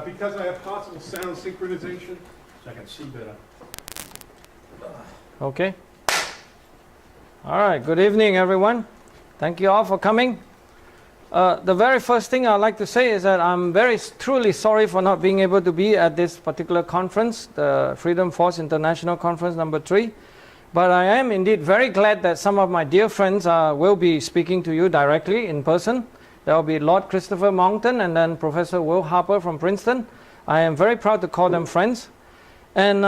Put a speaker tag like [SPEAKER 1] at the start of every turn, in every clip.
[SPEAKER 1] Because I have possible sound synchronization, so I can see better.
[SPEAKER 2] Okay. All right, good evening, everyone. Thank you all for coming. The very first thing I'd like to say is that I'm truly sorry for not being able to be at this particular conference, the Freedom Force International Conference number 3. But I am indeed very glad that some of my dear friends will be speaking to you directly in person. There will be Lord Christopher Monckton and then Professor Will Harper from Princeton. I am very proud to call them friends. And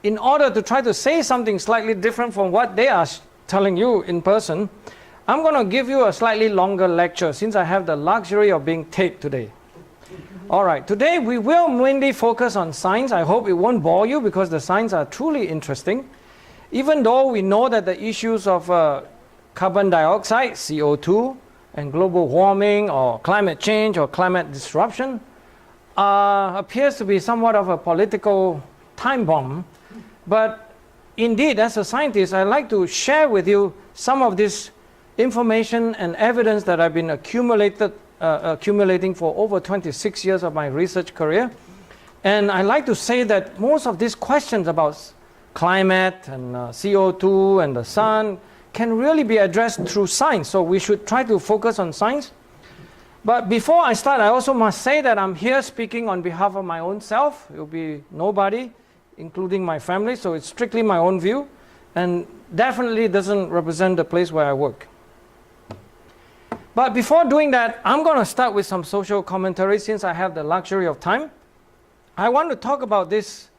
[SPEAKER 2] in order to try to say something slightly different from what they are telling you in person, I'm going to give you a slightly longer lecture since I have the luxury of being taped today. All right, today we will mainly focus on science. I hope it won't bore you because the science are truly interesting. Even though we know that the issues of carbon dioxide, CO2, and global warming or climate change or climate disruption appears to be somewhat of a political time bomb. But indeed, as a scientist, I'd like to share with you some of this information and evidence that I've been accumulating for over 26 years of my research career. And I like to say that most of these questions about climate and CO2 and the sun can really be addressed through science. So we should try to focus on science. But before I start, I also must say that I'm here speaking on behalf of my own self. It will be nobody, including my family, so it's strictly my own view and definitely doesn't represent the place where I work. But before doing that, I'm going to start with some social commentary since I have the luxury of time. I want to talk about this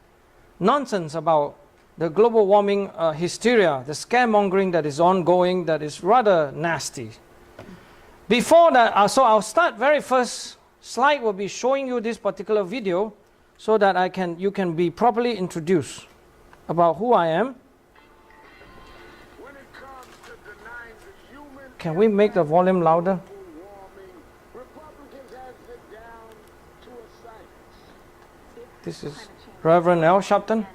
[SPEAKER 2] nonsense about the global warming hysteria, the scaremongering that is ongoing, that is rather nasty. Before that, so I'll start very first slide will be showing you this particular video so that you can be properly introduced about who I am. Can we make the volume louder? This is Reverend L. Sharpton.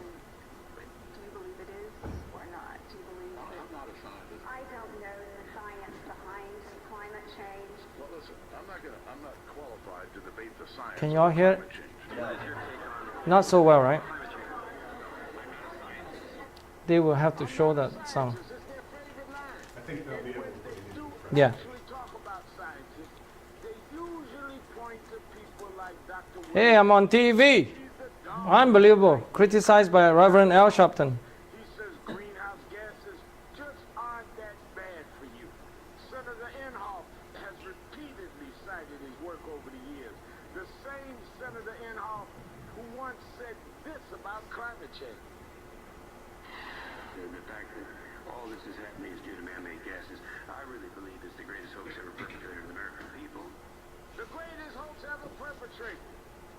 [SPEAKER 2] Can you all hear it? Not so well, right? They will have to show that sound.
[SPEAKER 1] I think they'll be able to.
[SPEAKER 2] Yeah. Hey, I'm on TV. Unbelievable. Criticized by Reverend L. Sharpton.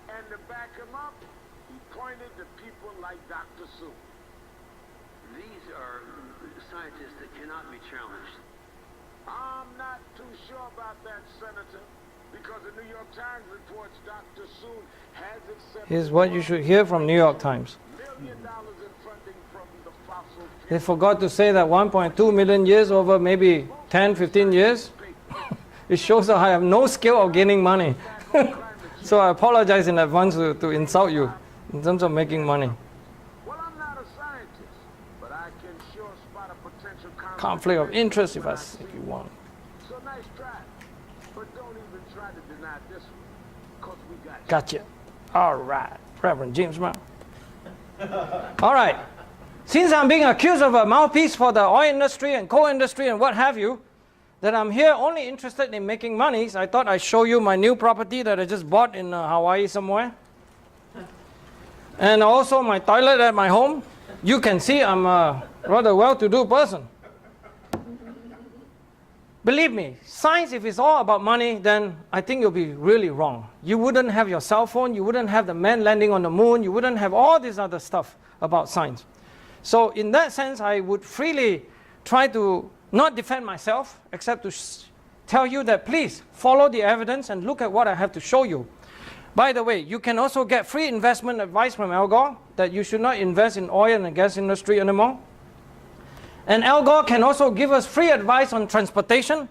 [SPEAKER 3] And to back him up, he pointed to people like Dr. Seuss.
[SPEAKER 4] These are scientists that cannot be challenged.
[SPEAKER 3] I'm not too sure about that, Senator, because the New York Times reports Dr. Seuss has accepted...
[SPEAKER 2] Here's what you should hear from New York Times.
[SPEAKER 3] $1 million in funding from the fossil fuel.
[SPEAKER 2] They forgot to say that 1.2 million years over maybe 10, 15 years. It shows that I have no skill of gaining money. So I apologize in advance to insult you in terms of making money.
[SPEAKER 3] Well, I'm not a scientist, but I can sure spot a potential
[SPEAKER 2] Conflict of interest if you want.
[SPEAKER 3] So nice try, but don't even try to deny this one, because we got you.
[SPEAKER 2] Gotcha. All right, Reverend James Brown. All right. Since I'm being accused of a mouthpiece for the oil industry and coal industry and what have you, that I'm here only interested in making money, so I thought I'd show you my new property that I just bought in Hawaii somewhere. And also my toilet at my home. You can see I'm a rather well-to-do person. Believe me, science, if it's all about money, then I think you'll be really wrong. You wouldn't have your cell phone, you wouldn't have the man landing on the moon, you wouldn't have all this other stuff about science. So in that sense, I would freely try to not defend myself, except to tell you that please follow the evidence and look at what I have to show you. By the way, you can also get free investment advice from Al Gore that you should not invest in oil and gas industry anymore. And Al Gore can also give us free advice on transportation.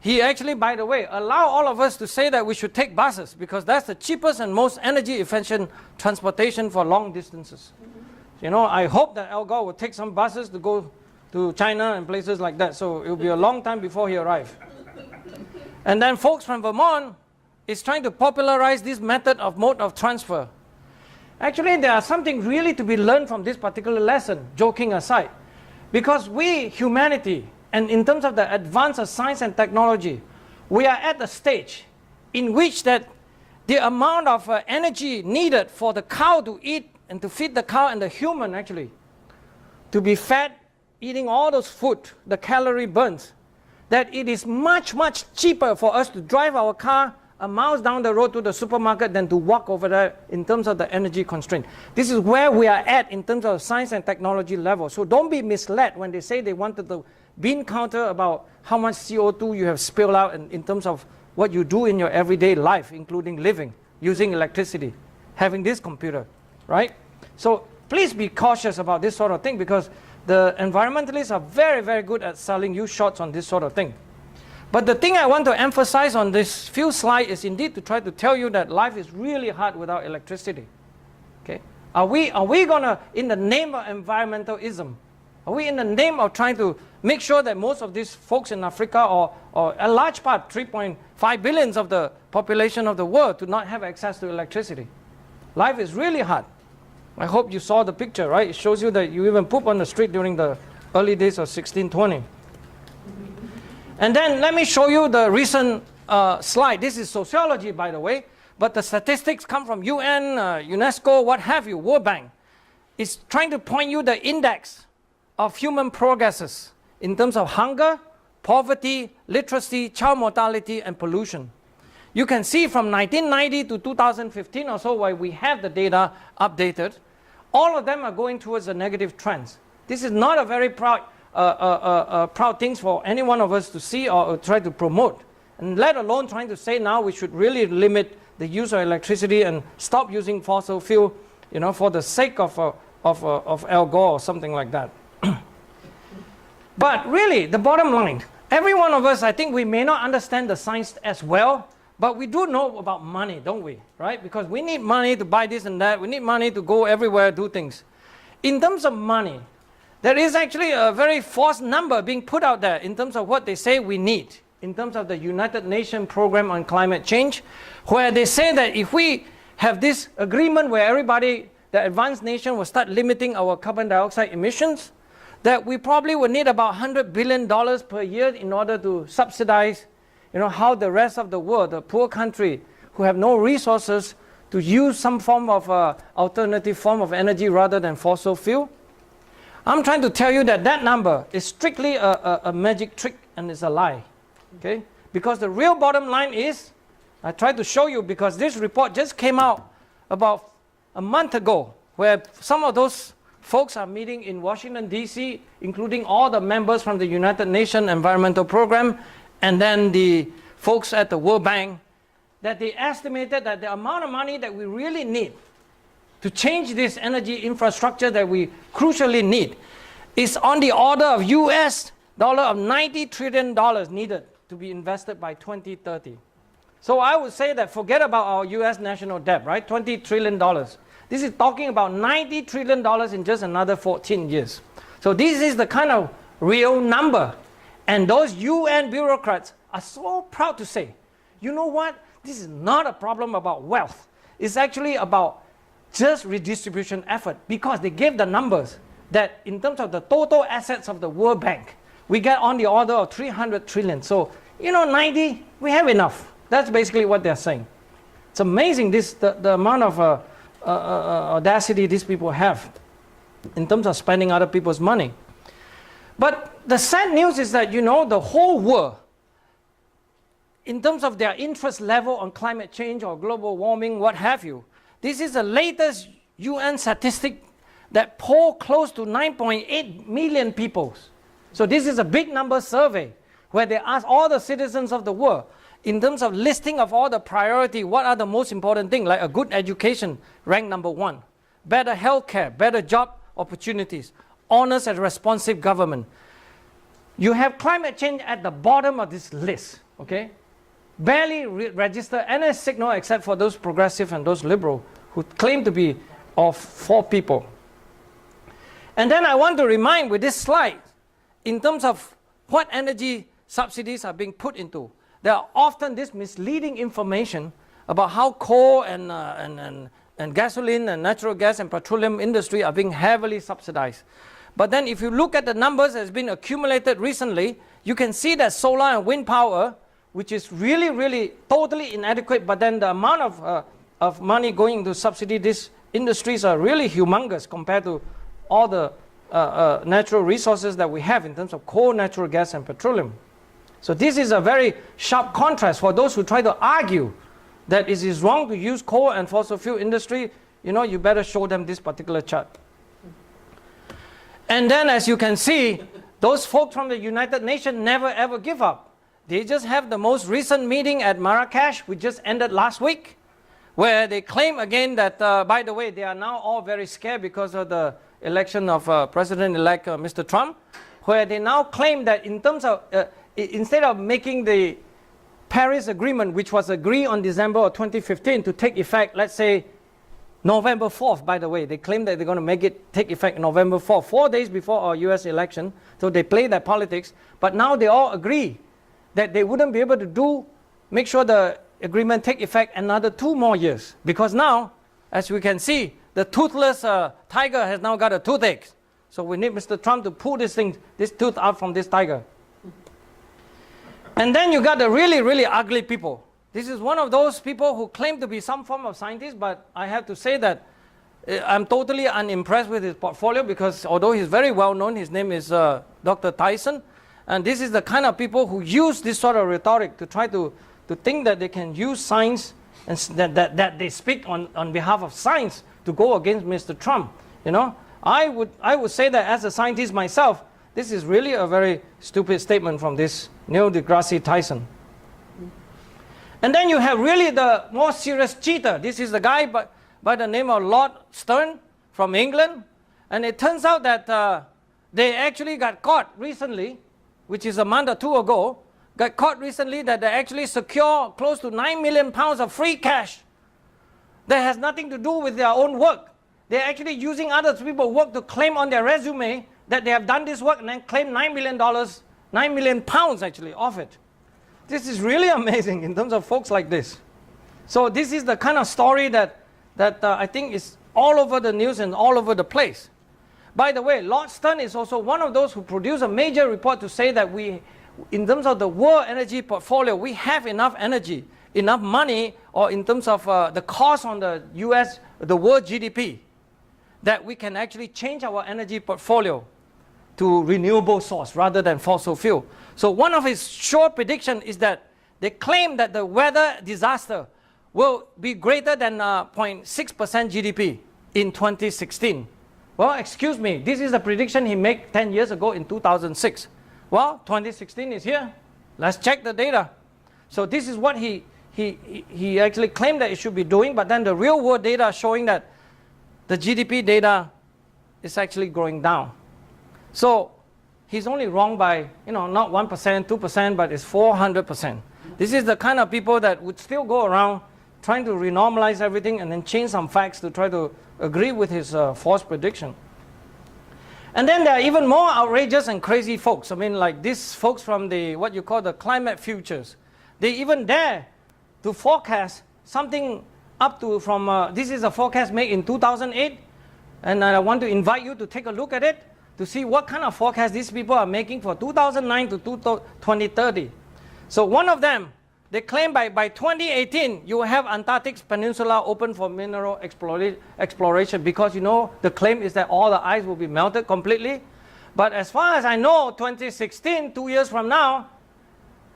[SPEAKER 2] he actually, by the way, allowed all of us to say that we should take buses because that's the cheapest and most energy efficient transportation for long distances. You know, I hope that Al Gore will take some buses to go to China and places like that. So it will be a long time before he arrives. And then folks from Vermont is trying to popularize this mode of transfer. Actually, there is something really to be learned from this particular lesson, joking aside. Because we, humanity, and in terms of the advance of science and technology, we are at a stage in which that the amount of energy needed for the cow to eat and to feed the cow and the human actually to be fed, eating all those food, the calorie burns, that it is much, much cheaper for us to drive our car a miles down the road to the supermarket than to walk over there in terms of the energy constraint. This is where we are at in terms of science and technology level. So don't be misled when they say they wanted the bean counter about how much CO2 you have spilled out in terms of what you do in your everyday life, including living, using electricity, having this computer, right? So please be cautious about this sort of thing because the environmentalists are very, very good at selling you shorts on this sort of thing. But the thing I want to emphasize on this few slides is indeed to try to tell you that life is really hard without electricity. Okay? Are we going to, in the name of environmentalism, are we in the name of trying to make sure that most of these folks in Africa or a large part, 3.5 billion of the population of the world, do not have access to electricity? Life is really hard. I hope you saw the picture, right? It shows you that you even poop on the street during the early days of 1620. And then let me show you the recent slide. This is sociology, by the way, but the statistics come from UN, UNESCO, what have you, World Bank. It's trying to point you the index of human progresses in terms of hunger, poverty, literacy, child mortality, and pollution. You can see from 1990 to 2015 or so, where we have the data updated, all of them are going towards the negative trends. This is not a very proud thing for any one of us to see or try to promote, and let alone trying to say now we should really limit the use of electricity and stop using fossil fuel, you know, for the sake of Al Gore or something like that. But really, the bottom line, every one of us, I think we may not understand the science as well, but we do know about money, don't we? Right? Because we need money to buy this and that. We need money to go everywhere, do things. In terms of money, there is actually a very false number being put out there in terms of what they say we need, in terms of the United Nations Program on Climate Change, where they say that if we have this agreement where everybody, the advanced nation, will start limiting our carbon dioxide emissions, that we probably will need about $100 billion per year in order to subsidize, you know, how the rest of the world, the poor country who have no resources, to use some form of alternative form of energy rather than fossil fuel. I'm trying to tell you that that number is strictly a magic trick and it's a lie. Okay? Because the real bottom line is, I tried to show you because this report just came out about a month ago, where some of those folks are meeting in Washington, D.C., including all the members from the United Nations Environmental Program, and then the folks at the World Bank, that they estimated that the amount of money that we really need to change this energy infrastructure that we crucially need is on the order of US dollar of $90 trillion needed to be invested by 2030. So I would say that forget about our US national debt, right? $20 trillion. This is talking about $90 trillion in just another 14 years. So this is the kind of real number. And those UN bureaucrats are so proud to say, you know what? This is not a problem about wealth. It's actually about just redistribution effort, because they gave the numbers that in terms of the total assets of the World Bank, we get on the order of 300 trillion. So, you know, 90, we have enough. That's basically what they're saying. It's amazing the amount of audacity these people have in terms of spending other people's money. But the sad news is that, you know, the whole world, in terms of their interest level on climate change or global warming, what have you, this is the latest UN statistic that polled close to 9.8 million people. So this is a big number survey where they ask all the citizens of the world, in terms of listing of all the priority, what are the most important things, like a good education, ranked number 1, better healthcare, better job opportunities, honest and responsive government. You have climate change at the bottom of this list, okay, barely register any signal except for those progressive and those liberal who claim to be for people. And then I want to remind with this slide, in terms of what energy subsidies are being put into, there are often this misleading information about how coal and gasoline and natural gas and petroleum industry are being heavily subsidized. But then if you look at the numbers that has been accumulated recently, you can see that solar and wind power, which is really, really totally inadequate, but then the amount of money going to subsidy these industries are really humongous compared to all the natural resources that we have in terms of coal, natural gas, and petroleum. So this is a very sharp contrast for those who try to argue that it is wrong to use coal and fossil fuel industry. You know, you better show them this particular chart. And then as you can see, those folks from the United Nations never ever give up. They just have the most recent meeting at Marrakesh, which just ended last week, where they claim again that, by the way, they are now all very scared because of the election of President-elect Mr. Trump, where they now claim that in terms of, instead of making the Paris Agreement, which was agreed on December of 2015 to take effect, let's say, November 4th, by the way. They claim that they're going to make it take effect November 4th, 4 days before our US election. So they play their politics. But now they all agree that they wouldn't be able to make sure the agreement take effect another 2 more years. Because now, as we can see, the toothless tiger has now got a toothache. So we need Mr. Trump to pull this tooth out from this tiger. And then you got the really, really ugly people. This is one of those people who claim to be some form of scientist, but I have to say that I'm totally unimpressed with his portfolio because although he's very well known, his name is Dr. Tyson, and this is the kind of people who use this sort of rhetoric to try to think that they can use science and that they speak on behalf of science to go against Mr. Trump. You know, I would say that as a scientist myself, this is really a very stupid statement from this Neil deGrasse Tyson. And then you have really the more serious cheater. This is the guy by the name of Lord Stern from England. And it turns out that they actually got caught recently, which is a month or 2 ago, got caught recently that they actually secure close to 9 million pounds of free cash. That has nothing to do with their own work. They're actually using other people's work to claim on their resume that they have done this work and then claim $9 million, 9 million pounds actually of it. This is really amazing in terms of folks like this. So this is the kind of story that I think is all over the news and all over the place. By the way, Lord Stern is also one of those who produced a major report to say that we, in terms of the world energy portfolio, we have enough energy, enough money, or in terms of the cost on the US, the world GDP, that we can actually change our energy portfolio to renewable source rather than fossil fuel. So one of his sure prediction is that they claim that the weather disaster will be greater than 0.6% GDP in 2016. Well, excuse me, this is the prediction he made 10 years ago in 2006. Well, 2016 is here. Let's check the data. So this is what he actually claimed that it should be doing, but then the real world data is showing that the GDP data is actually going down. So he's only wrong by, not 1%, 2%, but it's 400%. This is the kind of people that would still go around trying to renormalize everything and then change some facts to try to agree with his false prediction. And then there are even more outrageous and crazy folks. I mean, like these folks from what you call the climate futures. They even dare to forecast something up to this is a forecast made in 2008. And I want to invite you to take a look at it to see what kind of forecast these people are making for 2009 to 2030. So one of them, they claim by 2018, you will have Antarctic Peninsula open for mineral exploration because, the claim is that all the ice will be melted completely. But as far as I know, 2016, 2 years from now,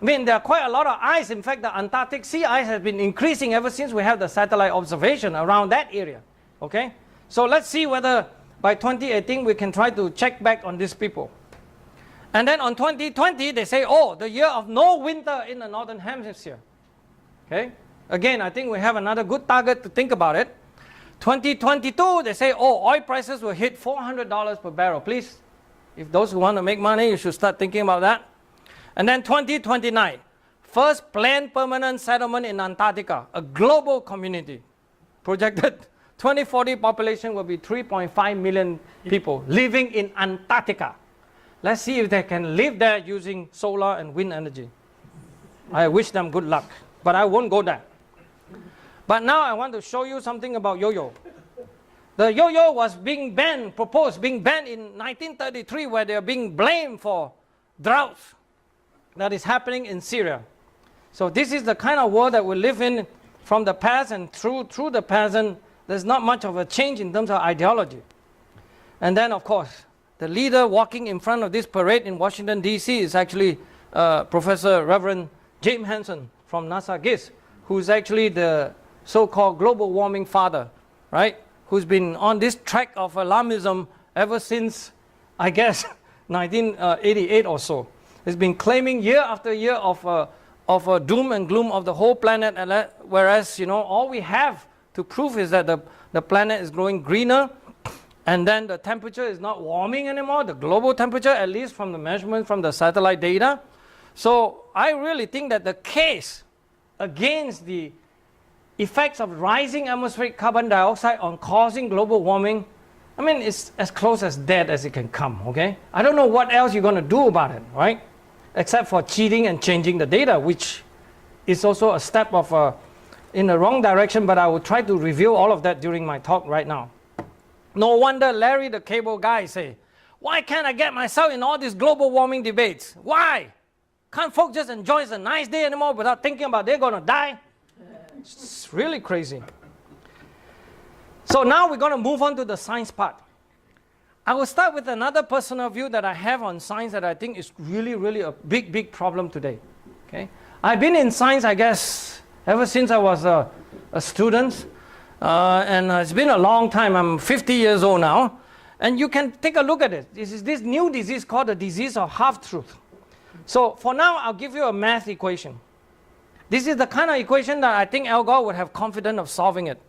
[SPEAKER 2] I mean, there are quite a lot of ice. In fact, the Antarctic sea ice has been increasing ever since we have the satellite observation around that area. Okay? So let's see whether by 2018 we can try to check back on these people. And then on 2020, they say, oh, the year of no winter in the northern hemisphere. Okay? Again, I think we have another good target to think about it. 2022, they say, oh, oil prices will hit $400 per barrel. Please, if those who want to make money, you should start thinking about that. And then 2029, first planned permanent settlement in Antarctica, a global community. Projected 2040 population will be 3.5 million people living in Antarctica. Let's see if they can live there using solar and wind energy. I wish them good luck, but I won't go there. But now I want to show you something about yo-yo. The yo-yo was being banned, proposed being banned in 1933, where they are being blamed for droughts that is happening in Syria. So this is the kind of world that we live in from the past, and through the present, there's not much of a change in terms of ideology. And then, of course, the leader walking in front of this parade in Washington, D.C. is actually Professor Reverend James Hansen from NASA GIS, who's actually the so-called global warming father, right? Who's been on this track of alarmism ever since, I guess, 1988 or so. He's been claiming year after year of doom and gloom of the whole planet, whereas, you know, all we have to prove is that the planet is growing greener, and then the temperature is not warming anymore, the global temperature, at least from the measurement from the satellite data. So I really think that the case against the effects of rising atmospheric carbon dioxide on causing global warming, I mean, it's as close as dead as it can come, okay? I don't know what else you're going to do about it, right? Except for cheating and changing the data, which is also a step of in the wrong direction, but I will try to review all of that during my talk right now. No wonder Larry, the cable guy, say, why can't I get myself in all these global warming debates? Why? Can't folks just enjoy a nice day anymore without thinking about they're going to die? It's really crazy. So now we're going to move on to the science part. I will start with another personal view that I have on science that I think is really, really a big, big problem today. Okay? I've been in science, I guess, ever since I was a student. And it's been a long time. I'm 50 years old now. And you can take a look at it. This is this new disease called the disease of half-truth. So for now, I'll give you a math equation. This is the kind of equation that I think Al Gore would have confidence of solving it.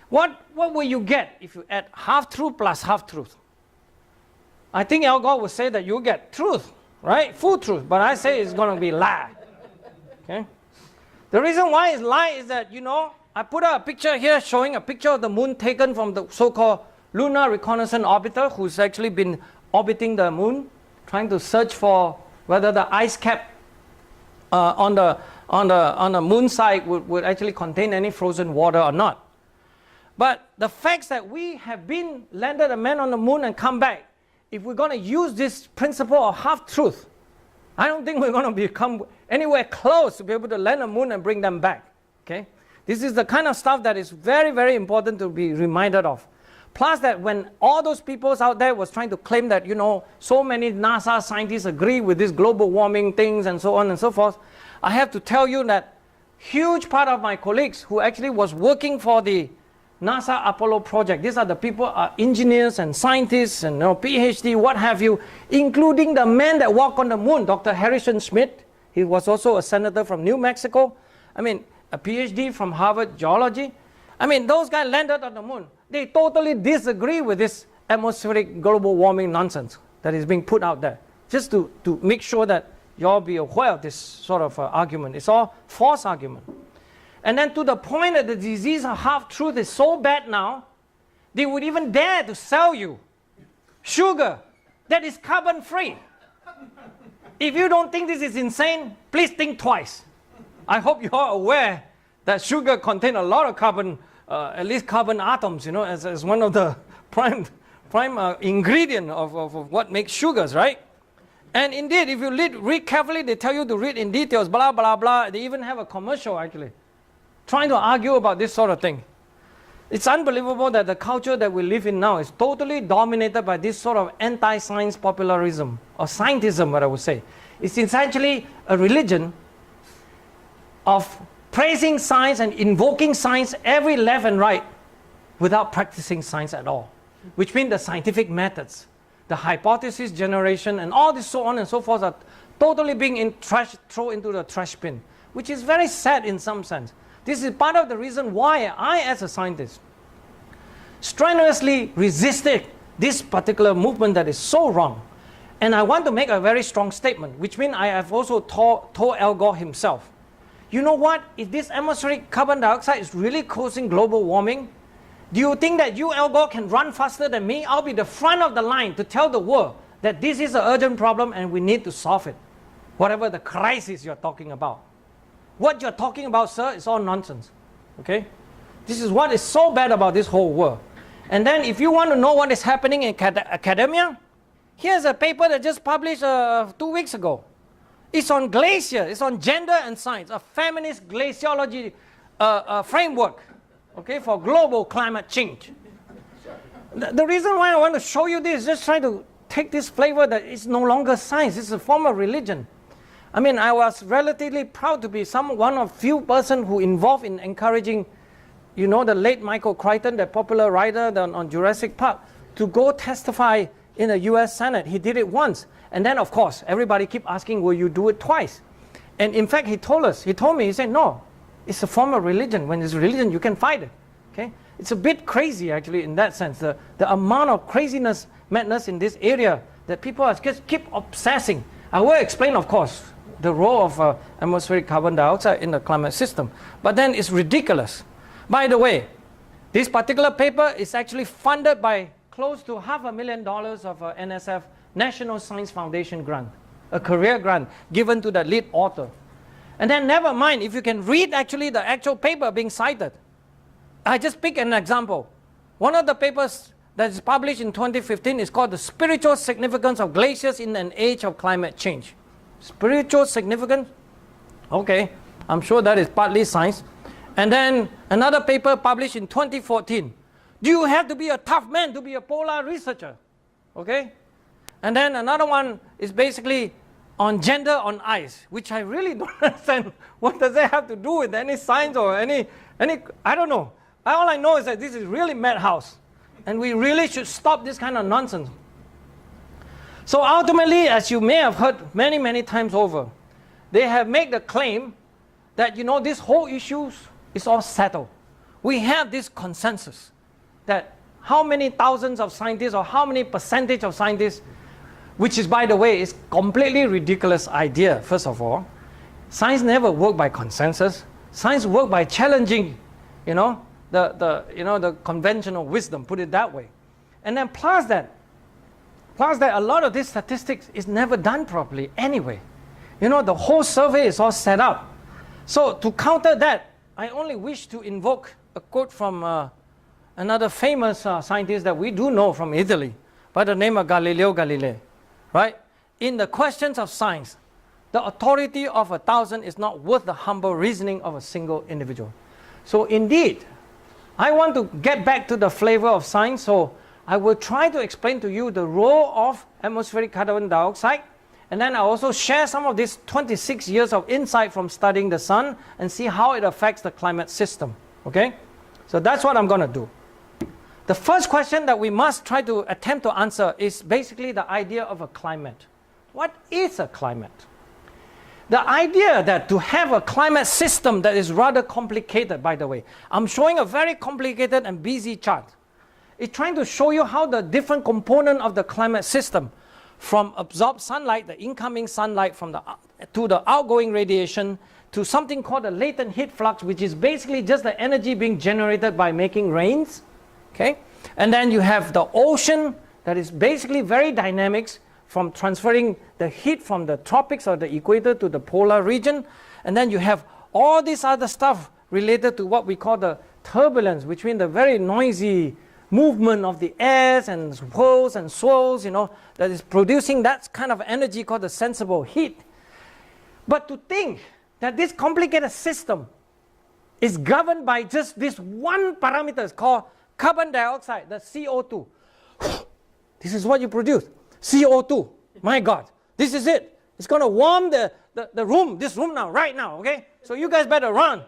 [SPEAKER 2] What will you get if you add half-truth plus half-truth? I think Al Gore would say that you get truth, right? Full truth. But I say it's going to be lie. Okay? The reason why it's lie is that, you know, I put out a picture here showing a picture of the moon taken from the so-called Lunar Reconnaissance Orbiter, who's actually been orbiting the moon, trying to search for whether the ice cap on the moon side would actually contain any frozen water or not. But the facts that we have been landed a man on the moon and come back, if we're going to use this principle of half-truth, I don't think we're going to become anywhere close to be able to land on the moon and bring them back. Okay? This is the kind of stuff that is very, very important to be reminded of. Plus that when all those people out there was trying to claim that, you know, so many NASA scientists agree with these global warming things and so on and so forth, I have to tell you that huge part of my colleagues who actually was working for the NASA Apollo project, these are the people, engineers and scientists and, you know, PhD, what have you, including the man that walked on the moon, Dr. Harrison Schmitt. He was also a senator from New Mexico. I mean, a PhD from Harvard Geology. I mean, those guys landed on the moon. They totally disagree with this atmospheric global warming nonsense that is being put out there. Just to make sure that you all be aware of this sort of argument. It's all false argument. And then to the point that the disease of half-truth is so bad now, they would even dare to sell you sugar that is carbon-free. If you don't think this is insane, please think twice. I hope you're aware that sugar contains a lot of carbon, at least carbon atoms, you know, as one of the prime ingredient of what makes sugars, right? And indeed, if you read carefully, they tell you to read in details, blah, blah, blah. They even have a commercial, actually, trying to argue about this sort of thing. It's unbelievable that the culture that we live in now is totally dominated by this sort of anti-science popularism, or scientism, what I would say. It's essentially a religion of praising science and invoking science every left and right without practicing science at all, which means the scientific methods, the hypothesis generation, and all this so on and so forth are totally being thrown into the trash bin, which is very sad in some sense. This is part of the reason why I, as a scientist, strenuously resisted this particular movement that is so wrong. And I want to make a very strong statement, which means I have also told Al Gore himself. You know what? If this atmospheric carbon dioxide is really causing global warming, do you think that you, Al Gore, can run faster than me? I'll be the front of the line to tell the world that this is an urgent problem and we need to solve it. Whatever the crisis you're talking about. What you're talking about, sir, is all nonsense. Okay? This is what is so bad about this whole world. And then if you want to know what is happening in academia, here's a paper that just published 2 weeks ago. It's on glacier, it's on gender and science, a feminist glaciology framework, okay, for global climate change. The reason why I want to show you this is just trying to take this flavor that it's no longer science, it's a form of religion. I mean, I was relatively proud to be one of few person who involved in encouraging, you know, the late Michael Crichton, the popular writer on Jurassic Park, to go testify in the US Senate. He did it once. And then, of course, everybody keep asking, will you do it twice? And in fact, he told me, he said, no, it's a form of religion. When it's religion, you can fight it. Okay? It's a bit crazy, actually, in that sense. The amount of craziness, madness in this area that people are just keep obsessing. I will explain, of course, the role of atmospheric carbon dioxide in the climate system. But then it's ridiculous. By the way, this particular paper is actually funded by close to $500,000 of NSF, National Science Foundation grant, a career grant given to the lead author. And then never mind if you can read actually the actual paper being cited. I just pick an example. One of the papers that is published in 2015 is called The Spiritual Significance of Glaciers in an Age of Climate Change. Spiritual significance? Okay, I'm sure that is partly science. And then another paper published in 2014. Do you have to be a tough man to be a polar researcher? Okay? And then another one is basically on gender on ice, which I really don't understand. What does that have to do with any science or any I don't know. All I know is that this is really madhouse. And we really should stop this kind of nonsense. So ultimately, as you may have heard many, many times over, they have made the claim that, you know, this whole issue is all settled. We have this consensus that how many thousands of scientists or how many percentage of scientists, which is, by the way, is completely ridiculous idea, first of all. Science never works by consensus. Science works by challenging, you know, the conventional wisdom, put it that way. And then plus that a lot of this statistics is never done properly anyway. You know, the whole survey is all set up. So to counter that, I only wish to invoke a quote from another famous scientist that we do know from Italy, by the name of Galileo Galilei, right? In the questions of science, the authority of 1,000 is not worth the humble reasoning of a single individual. So indeed, I want to get back to the flavor of science, so I will try to explain to you the role of atmospheric carbon dioxide, and then I'll also share some of these 26 years of insight from studying the sun and see how it affects the climate system, okay? So that's what I'm going to do. The first question that we must try to attempt to answer is basically the idea of a climate. What is a climate? The idea that to have a climate system that is rather complicated, by the way. I'm showing a very complicated and busy chart. It's trying to show you how the different component of the climate system, from absorbed sunlight, the incoming sunlight to the outgoing radiation, to something called the latent heat flux, which is basically just the energy being generated by making rains. Okay? And then you have the ocean that is basically very dynamics, from transferring the heat from the tropics or the equator to the polar region. And then you have all this other stuff related to what we call the turbulence, which means the very noisy movement of the airs and whirls and swirls, you know, that is producing that kind of energy called the sensible heat. But to think that this complicated system is governed by just this one parameter called carbon dioxide, the CO2. This is what you produce. CO2. My God. This is it. It's going to warm the room, this room now, right now, okay? So you guys better run.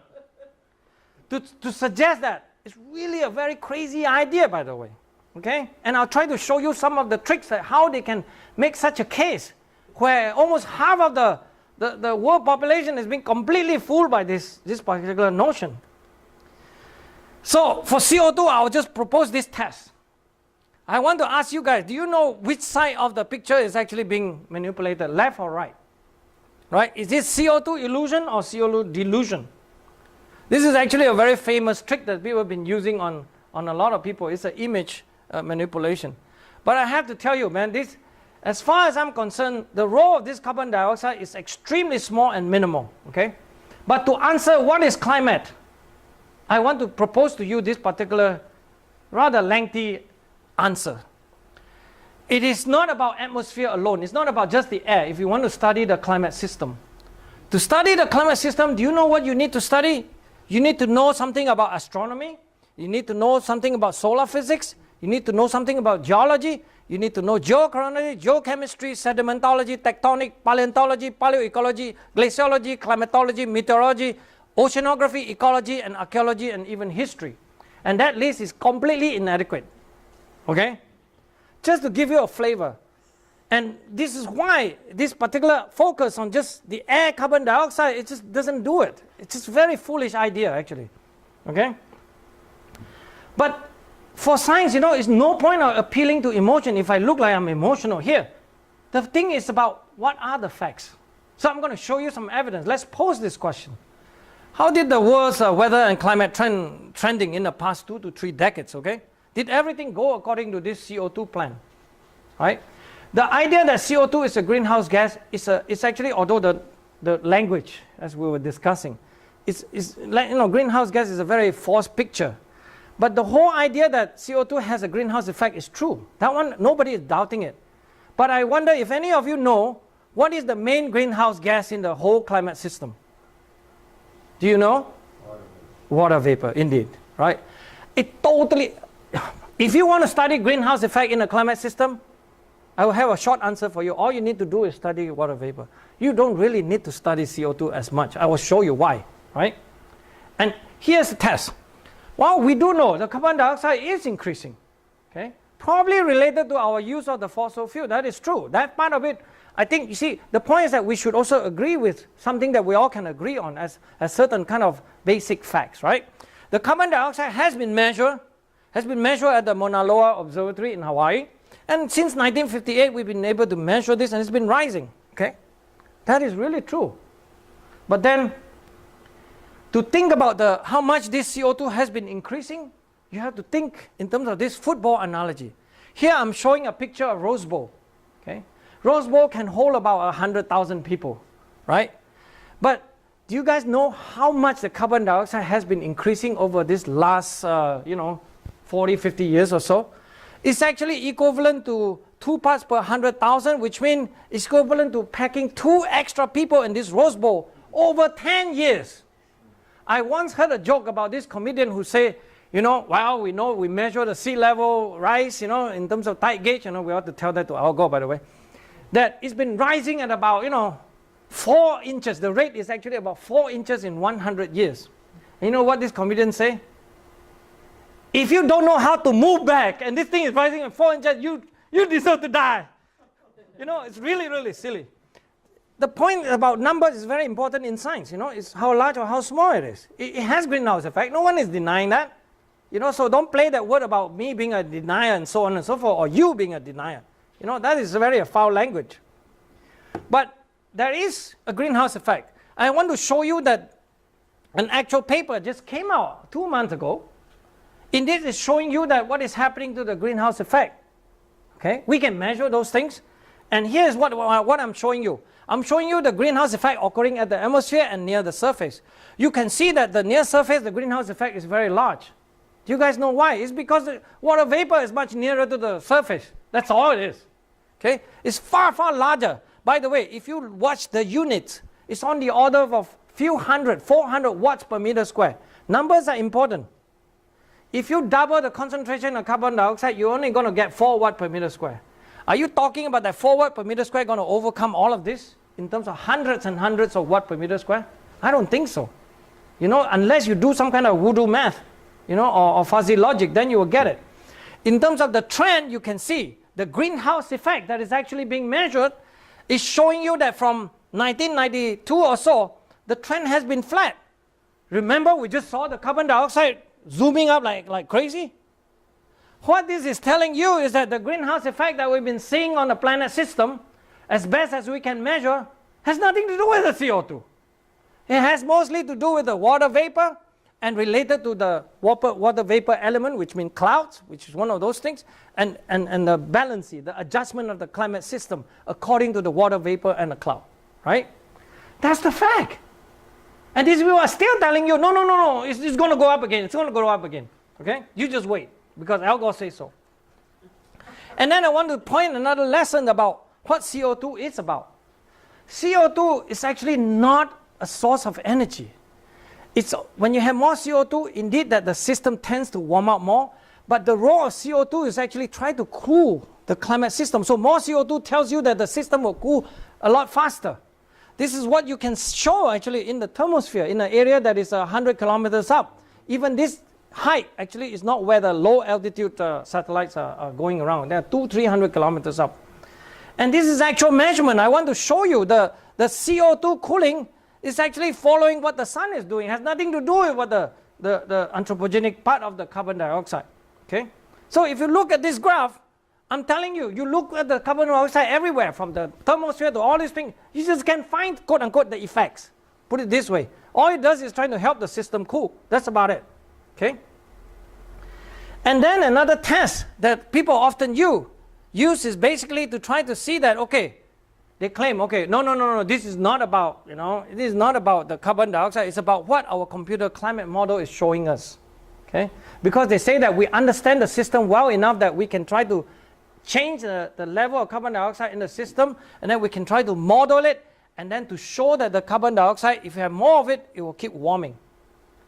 [SPEAKER 2] To suggest that, it's really a very crazy idea, by the way, okay? And I'll try to show you some of the tricks that how they can make such a case where almost half of the world population is being completely fooled by this particular notion. So for CO2, I'll just propose this test. I want to ask you guys, do you know which side of the picture is actually being manipulated, left or right? Right? Is this CO2 illusion or CO2 delusion? This is actually a very famous trick that people have been using on a lot of people. It's an image manipulation. But I have to tell you, man, this, as far as I'm concerned, the role of this carbon dioxide is extremely small and minimal, okay? But to answer what is climate, I want to propose to you this particular rather lengthy answer. It is not about atmosphere alone. It's not about just the air if you want to study the climate system. To study the climate system, do you know what you need to study? You need to know something about astronomy. You need to know something about solar physics. You need to know something about geology. You need to know geochronology, geochemistry, sedimentology, tectonic, paleontology, paleoecology, glaciology, climatology, meteorology, oceanography, ecology, and archaeology, and even history. And that list is completely inadequate. Okay? Just to give you a flavor. And this is why this particular focus on just the air carbon dioxide, it just doesn't do it. It's just a very foolish idea, actually. Okay? But for science, you know, it's no point of appealing to emotion if I look like I'm emotional here. The thing is about what are the facts. So I'm going to show you some evidence. Let's pose this question. How did the world's weather and climate trending in the past 2 to 3 decades, okay? Did everything go according to this CO2 plan, right? The idea that CO2 is a greenhouse gas is actually, although the language, as we were discussing, is like, you know, greenhouse gas is a very false picture. But the whole idea that CO2 has a greenhouse effect is true. That one, nobody is doubting it. But I wonder if any of you know what is the main greenhouse gas in the whole climate system? Do you know? Water vapor, indeed, right? It totally, if you want to study greenhouse effect in a climate system, I will have a short answer for you. All you need to do is study water vapor. You don't really need to study CO2 as much. I will show you why, right? And here's the test. Well, we do know the carbon dioxide is increasing, okay? Probably related to our use of the fossil fuel. That is true. That part of it, I think, you see, the point is that we should also agree with something that we all can agree on as certain kind of basic facts, right? The carbon dioxide has been measured at the Mauna Loa Observatory in Hawaii. And since 1958, we've been able to measure this, and it's been rising, okay? That is really true. But then, to think about how much this CO2 has been increasing, you have to think in terms of this football analogy. Here I'm showing a picture of Rose Bowl. Okay? Rose Bowl can hold about 100,000 people, right? But do you guys know how much the carbon dioxide has been increasing over this last, 40, 50 years or so? It's actually equivalent to 2 parts per 100,000, which means it's equivalent to packing 2 extra people in this Rose Bowl over 10 years. I once heard a joke about this comedian who said, well, we measure the sea level rise, in terms of tide gauge, we ought to tell that to Al Gore, by the way, that it's been rising at about, 4 inches. The rate is actually about 4 inches in 100 years. And you know what this comedian say? If you don't know how to move back and this thing is rising at 4 inches, you deserve to die. It's really, really silly. The point about numbers is very important in science, it's how large or how small it is. It has greenhouse effect. No one is denying that. So don't play that word about me being a denier and so on and so forth, or you being a denier. That is very foul language. But there is a greenhouse effect. I want to show you that an actual paper just came out 2 months ago. Indeed, it's showing you that what is happening to the greenhouse effect. Okay, we can measure those things. And here's what I'm showing you. I'm showing you the greenhouse effect occurring at the atmosphere and near the surface. You can see that the near surface, the greenhouse effect is very large. Do you guys know why? It's because the water vapor is much nearer to the surface. That's all it is. Okay? It's far, far larger. By the way, if you watch the units, it's on the order of few hundred, 400 watts per meter square. Numbers are important. If you double the concentration of carbon dioxide, you're only going to get 4 watts per meter square. Are you talking about that 4 watts per meter square going to overcome all of this in terms of hundreds and hundreds of watts per meter square? I don't think so. Unless you do some kind of voodoo math, or fuzzy logic, then you will get it. In terms of the trend, you can see the greenhouse effect that is actually being measured is showing you that from 1992 or so, the trend has been flat. Remember, we just saw the carbon dioxide zooming up like crazy? What this is telling you is that the greenhouse effect that we've been seeing on the planet system, as best as we can measure, has nothing to do with the CO2. It has mostly to do with the water vapor and related to the water vapor element, which means clouds, which is one of those things, and the balancing, the adjustment of the climate system according to the water vapor and the cloud, right? That's the fact. And these people are still telling you, no, it's going to go up again, it's going to go up again, okay? You just wait, because Al Gore says so. And then I want to point another lesson about what CO2 is about. CO2 is actually not a source of energy. It's when you have more CO2, indeed that the system tends to warm up more, but the role of CO2 is actually try to cool the climate system. So more CO2 tells you that the system will cool a lot faster. This is what you can show actually in the thermosphere, in an area that is 100 kilometers up. Even this height actually is not where the low altitude satellites are going around. They are 200-300 kilometers up. And this is actual measurement. I want to show you the CO2 cooling is actually following what the sun is doing. It has nothing to do with what the anthropogenic part of the carbon dioxide. Okay? So if you look at this graph, I'm telling you, you look at the carbon dioxide everywhere, from the thermosphere to all these things, you just can find, quote unquote, the effects. Put it this way. All it does is trying to help the system cool. That's about it. Okay? And then another test that people often use is basically to try to see that, okay, they claim, okay, no, this is not about, this is not about the carbon dioxide, it's about what our computer climate model is showing us, okay? Because they say that we understand the system well enough that we can try to change the level of carbon dioxide in the system, and then we can try to model it, and then to show that the carbon dioxide, if you have more of it, it will keep warming.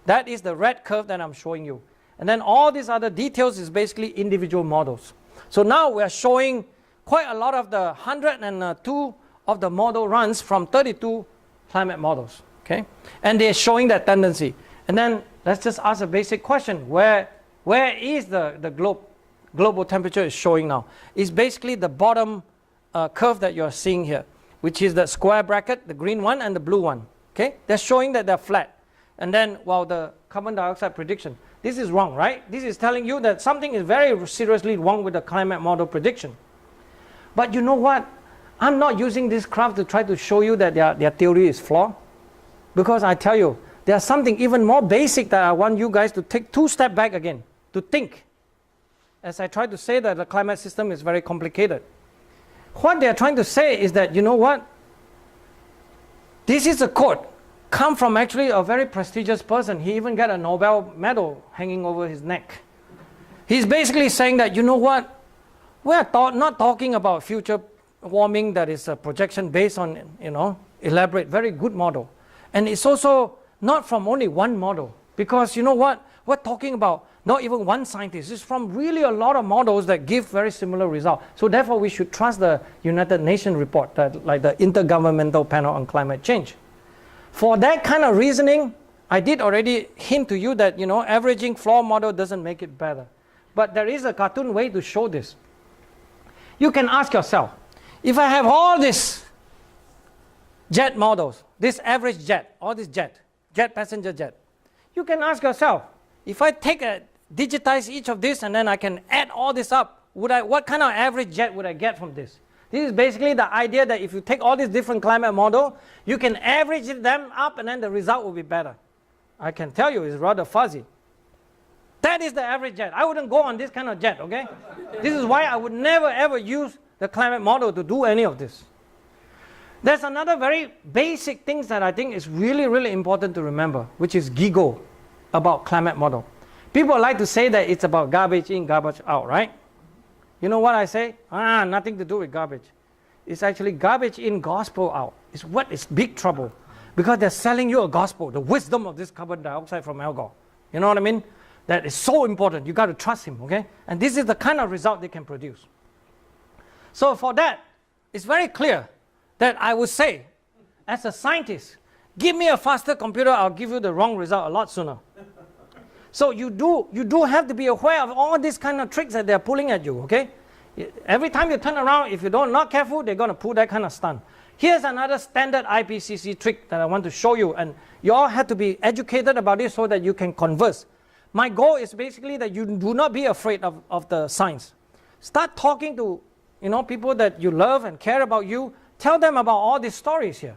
[SPEAKER 2] That is the red curve that I'm showing you. And then all these other details is basically individual models. So now we are showing quite a lot of the 102 of the model runs from 32 climate models, okay? And they're showing that tendency. And then let's just ask a basic question. Where is the global temperature is showing now? It's basically the bottom curve that you're seeing here, which is the square bracket, the green one and the blue one, okay? They're showing that they're flat. And then, well, the carbon dioxide prediction, this is wrong, right? This is telling you that something is very seriously wrong with the climate model prediction. But you know what? I'm not using this graph to try to show you that their theory is flawed. Because I tell you, there's something even more basic that I want you guys to take 2 steps back again, to think. As I try to say that the climate system is very complicated. What they're trying to say is that, you know what? This is a quote, come from actually a very prestigious person. He even got a Nobel medal hanging over his neck. He's basically saying that, you know what? We're not talking about future warming that is a projection based on, elaborate, very good model. And it's also not from only one model. Because you know what? We're talking about not even one scientist. It's from really a lot of models that give very similar results. So therefore, we should trust the United Nations report, like the Intergovernmental Panel on Climate Change. For that kind of reasoning, I did already hint to you that, averaging floor model doesn't make it better. But there is a cartoon way to show this. You can ask yourself, if I have all these jet models, this average jet, all this jet passenger jet, you can ask yourself, if I digitize each of this and then I can add all this up, what kind of average jet would I get from this? This is basically the idea that if you take all these different climate models, you can average them up and then the result will be better. I can tell you it's rather fuzzy. That is the average jet. I wouldn't go on this kind of jet, okay? This is why I would never ever use the climate model to do any of this. There's another very basic thing that I think is really, really important to remember, which is GIGO about climate model. People like to say that it's about garbage in, garbage out, right? You know what I say? Nothing to do with garbage. It's actually garbage in, gospel out. It's what is big trouble. Because they're selling you a gospel, the wisdom of this carbon dioxide from Al Gore. You know what I mean? That is so important. You got to trust him, okay? And this is the kind of result they can produce. So for that, it's very clear that I would say, as a scientist, give me a faster computer, I'll give you the wrong result a lot sooner. So you do have to be aware of all these kind of tricks that they're pulling at you, okay? Every time you turn around, if you're not careful, they're going to pull that kind of stunt. Here's another standard IPCC trick that I want to show you, and you all have to be educated about it so that you can converse. my goal is basically that you do not be afraid of the science. Start talking to people that you love and care about you. Tell them about all these stories here.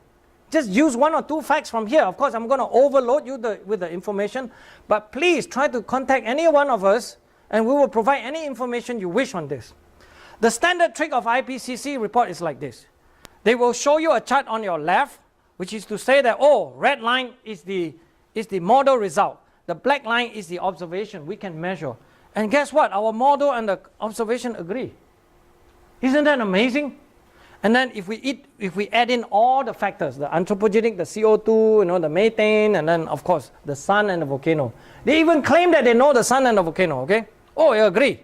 [SPEAKER 2] Just use 1 or 2 facts from here. Of course, I'm going to overload you with the information, but please try to contact any one of us and we will provide any information you wish on this. The standard trick of IPCC report is like this. They will show you a chart on your left, which is to say that, oh, red line is the model result. The black line is the observation we can measure. And guess what? Our model and the observation agree. Isn't that amazing? And then if we add in all the factors, the anthropogenic, the CO2, the methane, and then of course the sun and the volcano. They even claim that they know the sun and the volcano, okay? Oh, you agree.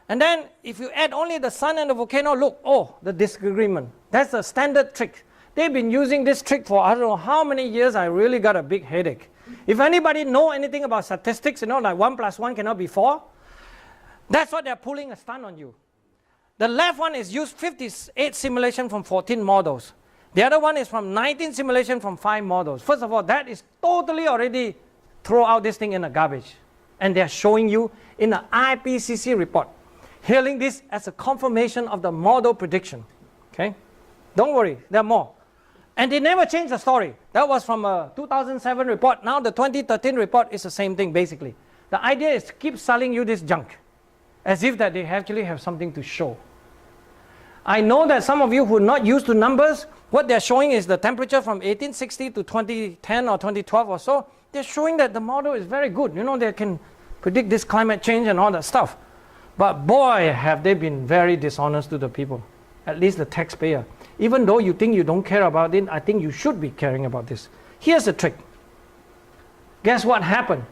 [SPEAKER 2] And then if you add only the sun and the volcano, look, oh, the disagreement. That's the standard trick. They've been using this trick for I don't know how many years. I really got a big headache. If anybody know anything about statistics, like 1 + 1 cannot be 4, that's what they're pulling a stunt on you. The left one is used 58 simulation from 14 models. The other one is from 19 simulation from 5 models. First of all, that is totally already throw out this thing in the garbage. And they're showing you in the IPCC report, hailing this as a confirmation of the model prediction. Okay? Don't worry, there are more. And they never changed the story. That was from a 2007 report. Now the 2013 report is the same thing basically. The idea is to keep selling you this junk as if that they actually have something to show. I know that some of you who are not used to numbers, what they're showing is the temperature from 1860 to 2010 or 2012 or so. They're showing that the model is very good. They can predict this climate change and all that stuff. But boy, have they been very dishonest to the people, at least the taxpayer. Even though you think you don't care about it, I think you should be caring about this. Here's the trick. Guess what happened?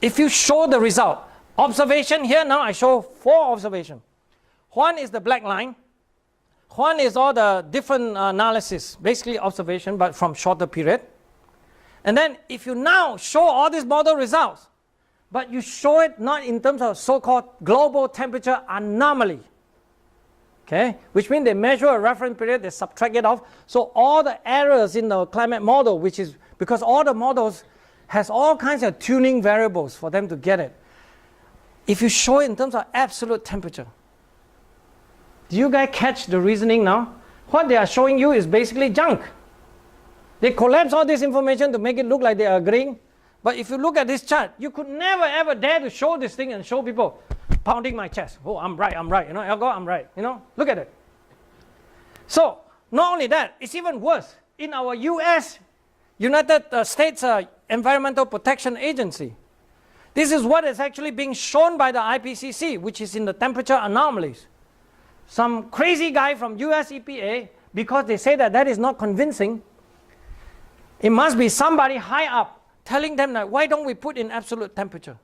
[SPEAKER 2] If you show the result, observation here, now I show 4 observations. One is the black line. One is all the different analysis, basically observation, but from shorter period. And then if you now show all these model results, but you show it not in terms of so-called global temperature anomaly, okay, which means they measure a reference period, they subtract it off, so all the errors in the climate model, which is because all the models has all kinds of tuning variables for them to get it. If you show it in terms of absolute temperature, do you guys catch the reasoning now? What they are showing you is basically junk. They collapse all this information to make it look like they are agreeing. But if you look at this chart, you could never ever dare to show this thing and show people pounding my chest. Oh, I'm right. Elgo, I'm right. Look at it. So, not only that, it's even worse. In our US, United States Environmental Protection Agency, this is what is actually being shown by the IPCC, which is in the temperature anomalies. Some crazy guy from US EPA, because they say that is not convincing, it must be somebody high up telling them that, why don't we put in absolute temperature?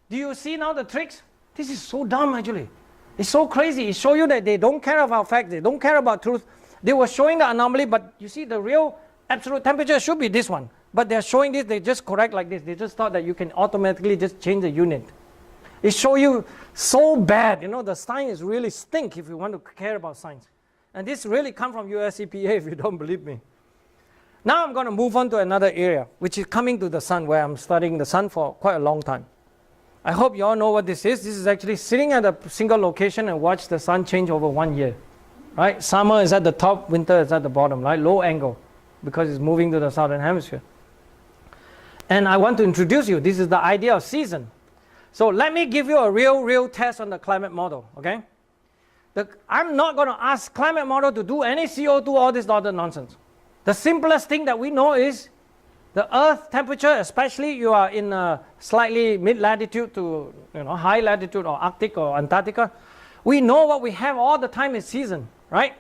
[SPEAKER 2] Do you see now the tricks? This is so dumb actually. It's so crazy. It shows you that they don't care about facts, they don't care about truth. They were showing the anomaly, but you see the real absolute temperature should be this one. But they're showing this, they just correct like this. They just thought that you can automatically just change the unit. It shows you so bad. The science really stink if you want to care about science. And this really comes from US EPA if you don't believe me. Now I'm going to move on to another area, which is coming to the sun, where I'm studying the sun for quite a long time. I hope you all know what this is. This is actually sitting at a single location and watch the sun change over 1 year. Right? Summer is at the top, winter is at the bottom, right? Low angle, because it's moving to the southern hemisphere. And I want to introduce you. This is the idea of season. So let me give you a real test on the climate model, okay? I'm not going to ask climate model to do any CO2, all this other nonsense. The simplest thing that we know is the Earth temperature, especially you are in a slightly mid-latitude to high latitude or Arctic or Antarctica. We know what we have all the time is season, right?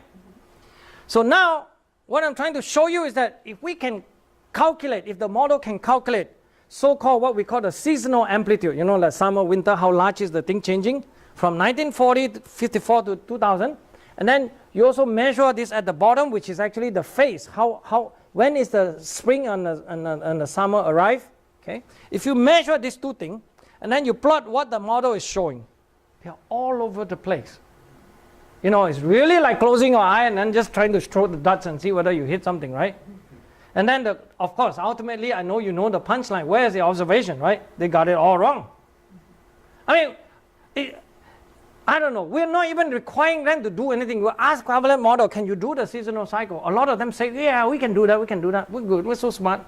[SPEAKER 2] So now what I'm trying to show you is that if we can calculate, if the model can calculate so-called what we call the seasonal amplitude, like summer, winter, how large is the thing changing from 1940 to 54 to 2000. And then you also measure this at the bottom, which is actually the phase. When is the spring and the summer arrive? Okay. If you measure these two things, and then you plot what the model is showing, they're all over the place. It's really like closing your eye and then just trying to throw the darts and see whether you hit something, right? And then, of course, ultimately, I know you know the punchline. Where's the observation, right? They got it all wrong. I mean, I don't know. We're not even requiring them to do anything. We ask equivalent model, can you do the seasonal cycle? A lot of them say, yeah, we can do that, we can do that. We're good, we're so smart.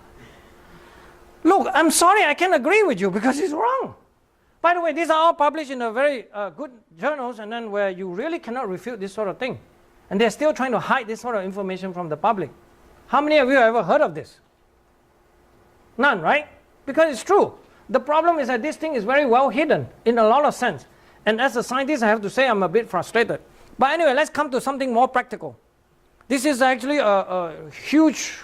[SPEAKER 2] Look, I'm sorry, I can't agree with you because it's wrong. By the way, these are all published in a very good journals, and then where you really cannot refute this sort of thing. And they're still trying to hide this sort of information from the public. How many of you have ever heard of this? None, right? Because it's true. The problem is that this thing is very well hidden in a lot of sense. And as a scientist, I have to say I'm a bit frustrated. But anyway, let's come to something more practical. This is actually a huge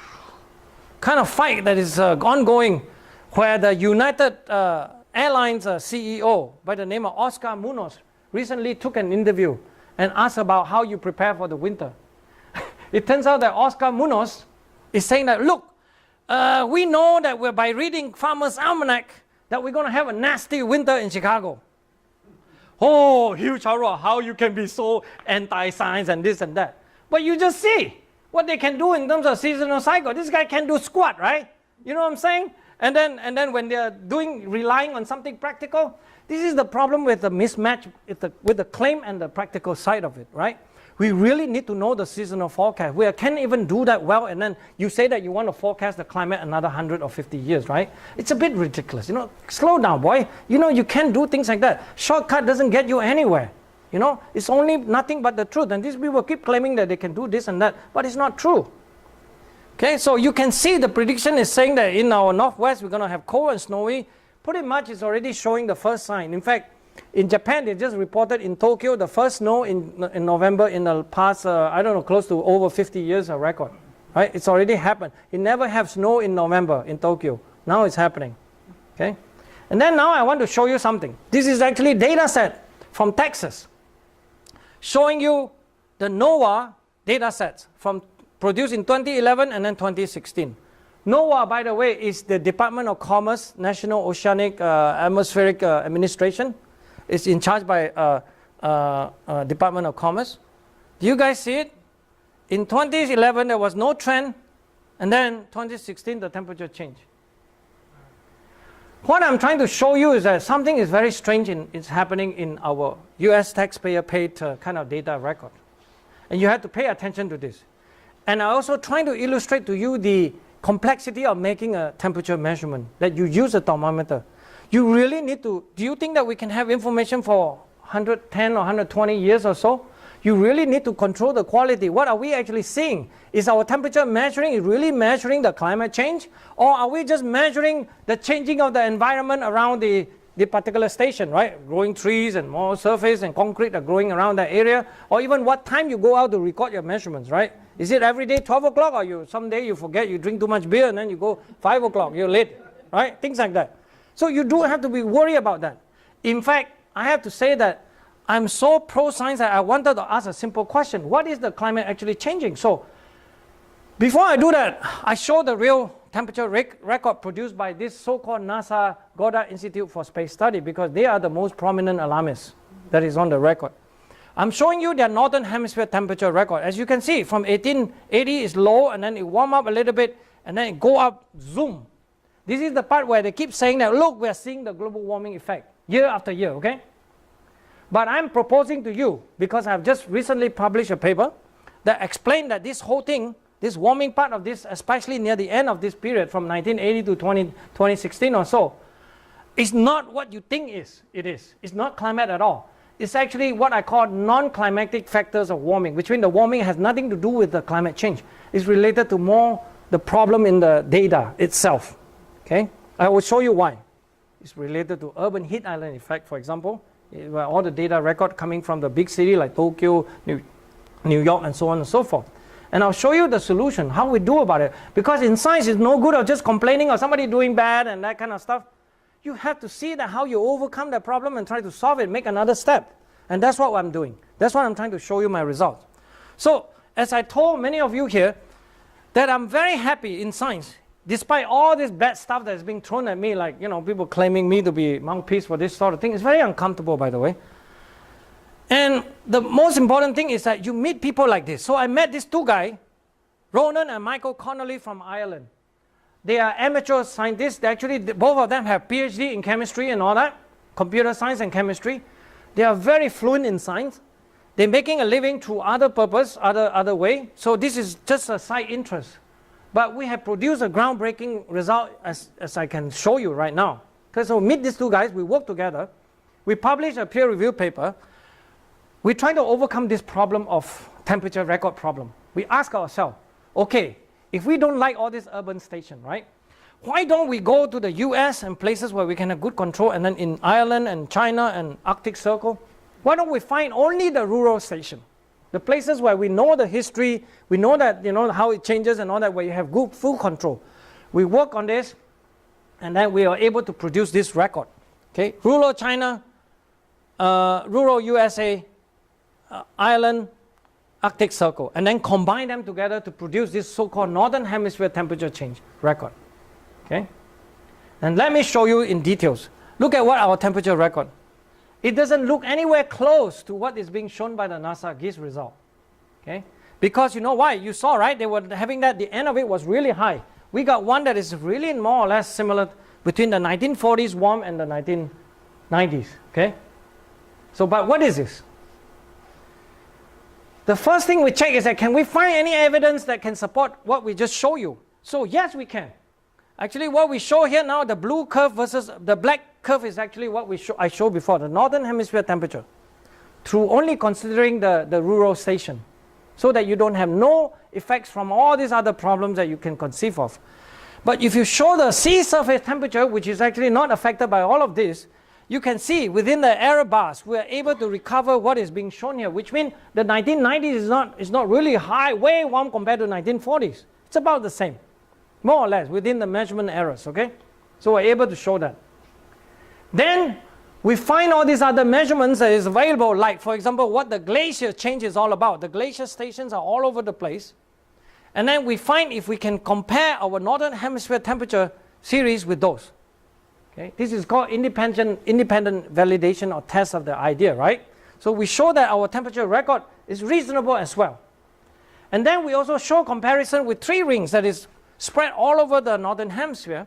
[SPEAKER 2] kind of fight that is ongoing, where the United Airlines CEO by the name of Oscar Munoz recently took an interview and asked about how you prepare for the winter. It turns out that Oscar Munoz is saying that, look, we know that by reading Farmer's Almanac that we're going to have a nasty winter in Chicago. Oh, huge horror, how you can be so anti-science and this and that. But you just see what they can do in terms of seasonal cycle. This guy can do squat, right? You know what I'm saying? And then when they're relying on something practical, this is the problem with the mismatch with the claim and the practical side of it, right? We really need to know the seasonal forecast. We can't even do that well, and then you say that you want to forecast the climate another 100 or 50 years, right? It's a bit ridiculous. You know, slow down, boy. You know, you can't do things like that. Shortcut doesn't get you anywhere. You know, it's only nothing but the truth. And these people keep claiming that they can do this and that, but it's not true. Okay, so you can see the prediction is saying that in our northwest, we're going to have cold and snowy. Pretty much it's already showing the first sign. In fact, in Japan, they just reported in Tokyo the first snow in November in the past, I don't know, close to over 50 years of record. Right? It's already happened. You never have snow in November in Tokyo. Now it's happening. Okay? And then now I want to show you something. This is actually data set from Texas showing you the NOAA data sets from produced in 2011 and then 2016. NOAA, by the way, is the Department of Commerce, National Oceanic Atmospheric Administration. It's in charge by Department of Commerce. Do you guys see it? In 2011, there was no trend, and then 2016, the temperature changed. What I'm trying to show you is that something is very strange is happening in our US taxpayer paid kind of data record. And you have to pay attention to this. And I'm also trying to illustrate to you the complexity of making a temperature measurement, that you use a thermometer. You really need to, do you think that we can have information for 110 or 120 years or so? You really need to control the quality. What are we actually seeing? Is our temperature measuring, really measuring the climate change? Or are we just measuring the changing of the environment around the particular station, right? Growing trees and more surface and concrete are growing around that area. Or even what time you go out to record your measurements, right? Is it every day 12 o'clock, or someday you forget, you drink too much beer and then you go 5 o'clock, you're late, right? Things like that. So you do have to be worried about that. In fact, I have to say that I'm so pro-science that I wanted to ask a simple question. What is the climate actually changing? So before I do that, I show the real temperature record produced by this so-called NASA Goddard Institute for Space Study, because they are the most prominent alarmists that is on the record. I'm showing you their northern hemisphere temperature record. As you can see, from 1880 is low, and then it warm up a little bit, and then it go up, zoom. This is the part where they keep saying that, look, we're seeing the global warming effect year after year, okay? But I'm proposing to you, because I've just recently published a paper that explained that this whole thing, this warming part of this, especially near the end of this period from 1980 to 2016 or so, is not what you think it is. It's not climate at all. It's actually what I call non-climatic factors of warming, which means the warming has nothing to do with the climate change. It's related to more the problem in the data itself. Okay? I will show you why. It's related to urban heat island effect, for example, where all the data record coming from the big city like Tokyo, New York, and so on and so forth. And I'll show you the solution, how we do about it. Because in science, it's no good of just complaining or somebody doing bad and that kind of stuff. You have to see that how you overcome that problem and try to solve it, make another step. And that's what I'm doing. That's what I'm trying to show you my results. So, as I told many of you here, that I'm very happy in science, despite all this bad stuff that's being thrown at me, like, you know, people claiming me to be mouthpiece for this sort of thing. It's very uncomfortable, by the way. And the most important thing is that you meet people like this. So I met these two guys Ronan and Michael Connolly from Ireland. They are amateur scientists. Actually, both of them have PhD in chemistry and all that, computer science and chemistry. They are very fluent in science. They're making a living through other purpose, other way. So this is just a side interest. But we have produced a groundbreaking result as I can show you right now. Okay, so meet these two guys, we work together. We publish a peer-reviewed paper. We try to overcome this problem of temperature record problem. We ask ourselves, okay, if we don't like all this urban station, right? Why don't we go to the US and places where we can have good control, and then in Ireland and China and Arctic Circle? Why don't we find only the rural station? The places where we know the history, we know that, how it changes and all that, where you have good full control. We work on this, and then we are able to produce this record. Okay, rural China, rural USA, Ireland, Arctic Circle, and then combine them together to produce this so-called Northern Hemisphere temperature change record. Okay, and let me show you in details. Look at what our temperature record. It doesn't look anywhere close to what is being shown by the NASA GIS result. Okay, because you know why? You saw, right? They were having that, the end of it was really high. We got one that is really more or less similar between the 1940s warm and the 1990s. Okay, so but what is this? The first thing we check is that can we find any evidence that can support what we just show you? So yes, we can. Actually, what we show here now, the blue curve versus the black curve is actually what I showed before, the Northern Hemisphere temperature, through only considering the rural station, so that you don't have no effects from all these other problems that you can conceive of. But if you show the sea surface temperature, which is actually not affected by all of this, you can see within the error bars, we are able to recover what is being shown here, which means the 1990s is not really high, way warm compared to 1940s. It's about the same, more or less, within the measurement errors, okay? So we're able to show that. Then we find all these other measurements that is available, like, for example, what the glacier change is all about. The glacier stations are all over the place. And then we find if we can compare our Northern Hemisphere temperature series with those. Okay? This is called independent validation or test of the idea, right? So we show that our temperature record is reasonable as well. And then we also show comparison with 3 rings that is spread all over the Northern Hemisphere.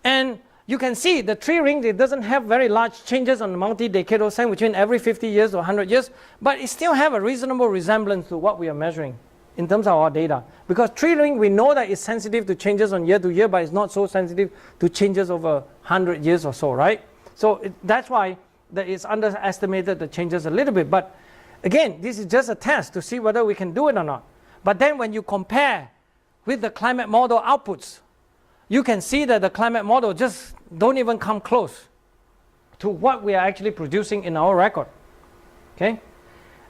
[SPEAKER 2] And you can see the 3 rings, it doesn't have very large changes on the multi-decadal sign between every 50 years or 100 years, but it still have a reasonable resemblance to what we are measuring in terms of our data. Because 3 ring, we know that it's sensitive to changes on year to year, but it's not so sensitive to changes over 100 years or so, right? So that's why it's underestimated the changes a little bit. But again, this is just a test to see whether we can do it or not. But then when you compare with the climate model outputs, you can see that the climate model just don't even come close to what we are actually producing in our record. Okay?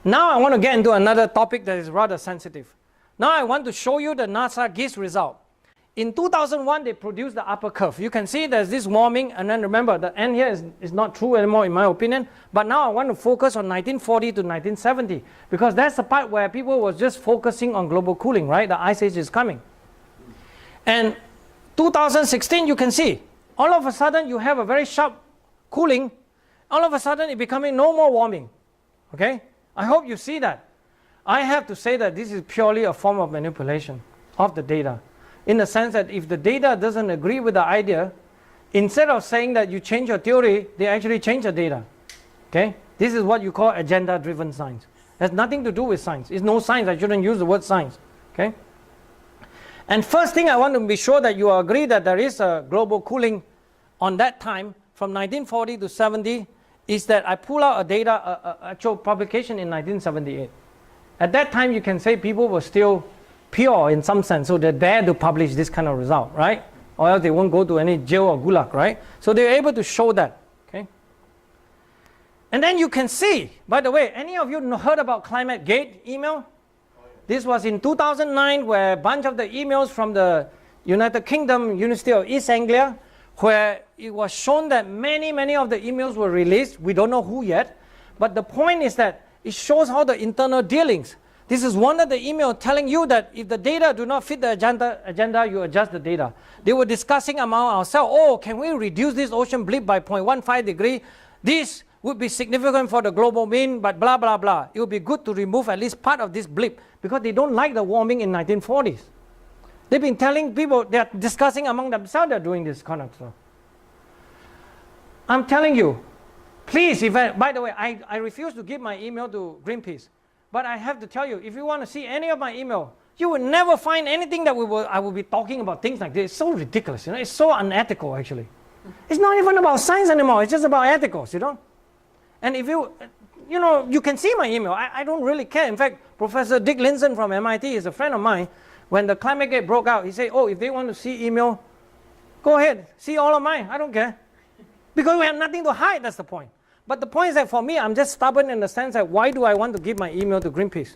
[SPEAKER 2] Now I want to get into another topic that is rather sensitive. Now I want to show you the NASA GIS result. In 2001, they produced the upper curve. You can see there's this warming, and then remember, the end here is not true anymore in my opinion, but now I want to focus on 1940 to 1970, because that's the part where people was just focusing on global cooling, right? The ice age is coming. And 2016, you can see, all of a sudden you have a very sharp cooling, all of a sudden it becoming no more warming, okay? I hope you see that. I have to say that this is purely a form of manipulation of the data, in the sense that if the data doesn't agree with the idea, instead of saying that you change your theory, they actually change the data. Okay? This is what you call agenda-driven science. It has nothing to do with science. It's no science. I shouldn't use the word science. Okay? And first thing I want to be sure that you agree that there is a global cooling on that time from 1940 to 70 is that I pull out a data, actual publication in 1978. At that time, you can say people were still pure in some sense, so they dare to publish this kind of result, right? Or else they won't go to any jail or gulag, right? So they're able to show that, okay? And then you can see, by the way, any of you heard about Climate Gate email? This was in 2009, where a bunch of the emails from the United Kingdom, University of East Anglia, where it was shown that many of the emails were released. We don't know who yet, but the point is that it shows how the internal dealings. This is one of the emails telling you that if the data do not fit the agenda, you adjust the data. They were discussing among ourselves, oh, can we reduce this ocean blip by 0.15 degree? This would be significant for the global mean, but blah, blah, blah. It would be good to remove at least part of this blip, because they don't like the warming in 1940s. They've been telling people, they're discussing among themselves, they're doing this kind of stuff. I'm telling you, please, by the way, I refuse to give my email to Greenpeace. But I have to tell you, if you want to see any of my email, you will never find anything that I will be talking about things like this. It's so ridiculous, It's so unethical, actually. It's not even about science anymore. It's just about ethicals, And if you can see my email. I don't really care. In fact, Professor Dick Lindzen from MIT is a friend of mine. When the climate gate broke out, he said, oh, if they want to see email, go ahead, see all of mine. I don't care. Because we have nothing to hide, that's the point. But the point is that for me, I'm just stubborn in the sense that why do I want to give my email to Greenpeace?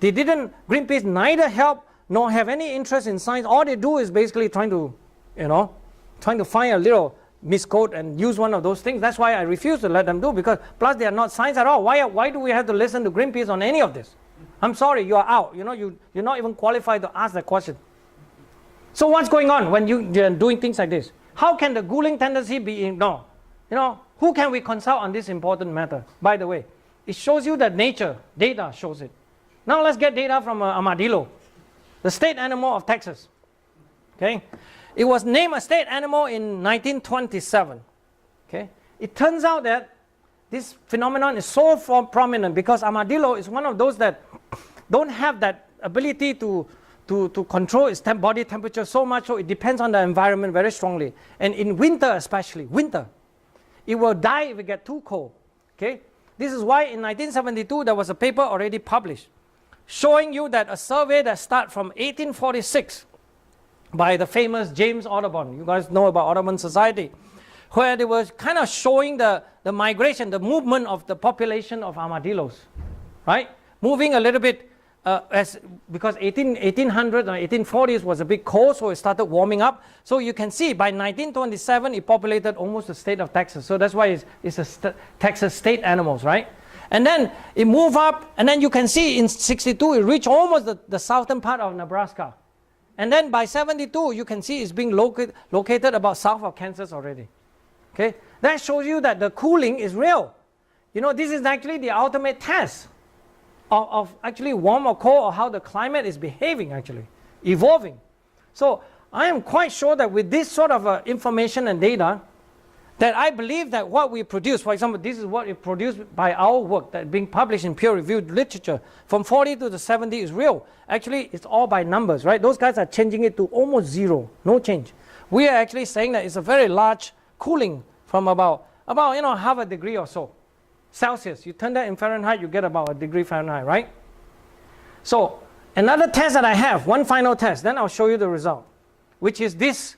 [SPEAKER 2] Greenpeace neither help nor have any interest in science. All they do is basically trying to find a little misquote and use one of those things. That's why I refuse to let them do, because plus they are not science at all. Why do we have to listen to Greenpeace on any of this? I'm sorry, you are out. You're not even qualified to ask that question. So what's going on when you're doing things like this? How can the ghouling tendency be ignored? Who can we consult on this important matter? By the way, it shows you that nature, data shows it. Now let's get data from armadillo, the state animal of Texas. Okay, it was named a state animal in 1927. Okay, it turns out that this phenomenon is so prominent because armadillo is one of those that don't have that ability to control its body temperature so much, so it depends on the environment very strongly. And in winter especially, it will die if it gets too cold. Okay? This is why in 1972 there was a paper already published showing you that a survey that started from 1846 by the famous James Audubon, you guys know about Audubon Society, where they were kind of showing the migration, the movement of the population of armadillos, right? Moving a little bit because 1800s or 1840s was a bit cold, so it started warming up. So you can see by 1927 it populated almost the state of Texas. So that's why it's a Texas state animals, right? And then it moved up, and then you can see in 62 it reached almost the southern part of Nebraska. And then by 72 you can see it's being located about south of Kansas already. Okay, that shows you that the cooling is real. This is actually the ultimate test of actually warm or cold, or how the climate is behaving, actually evolving. So I am quite sure that with this sort of information and data, that I believe that what we produce, for example, this is what is produced by our work that being published in peer-reviewed literature from 40 to the 70 is real. Actually, it's all by numbers, right? Those guys are changing it to almost zero, no change. We are actually saying that it's a very large cooling from about half a degree or so Celsius. You turn that in Fahrenheit, you get about 1 degree Fahrenheit, right? So another test that I have, one final test, then I'll show you the result, which is this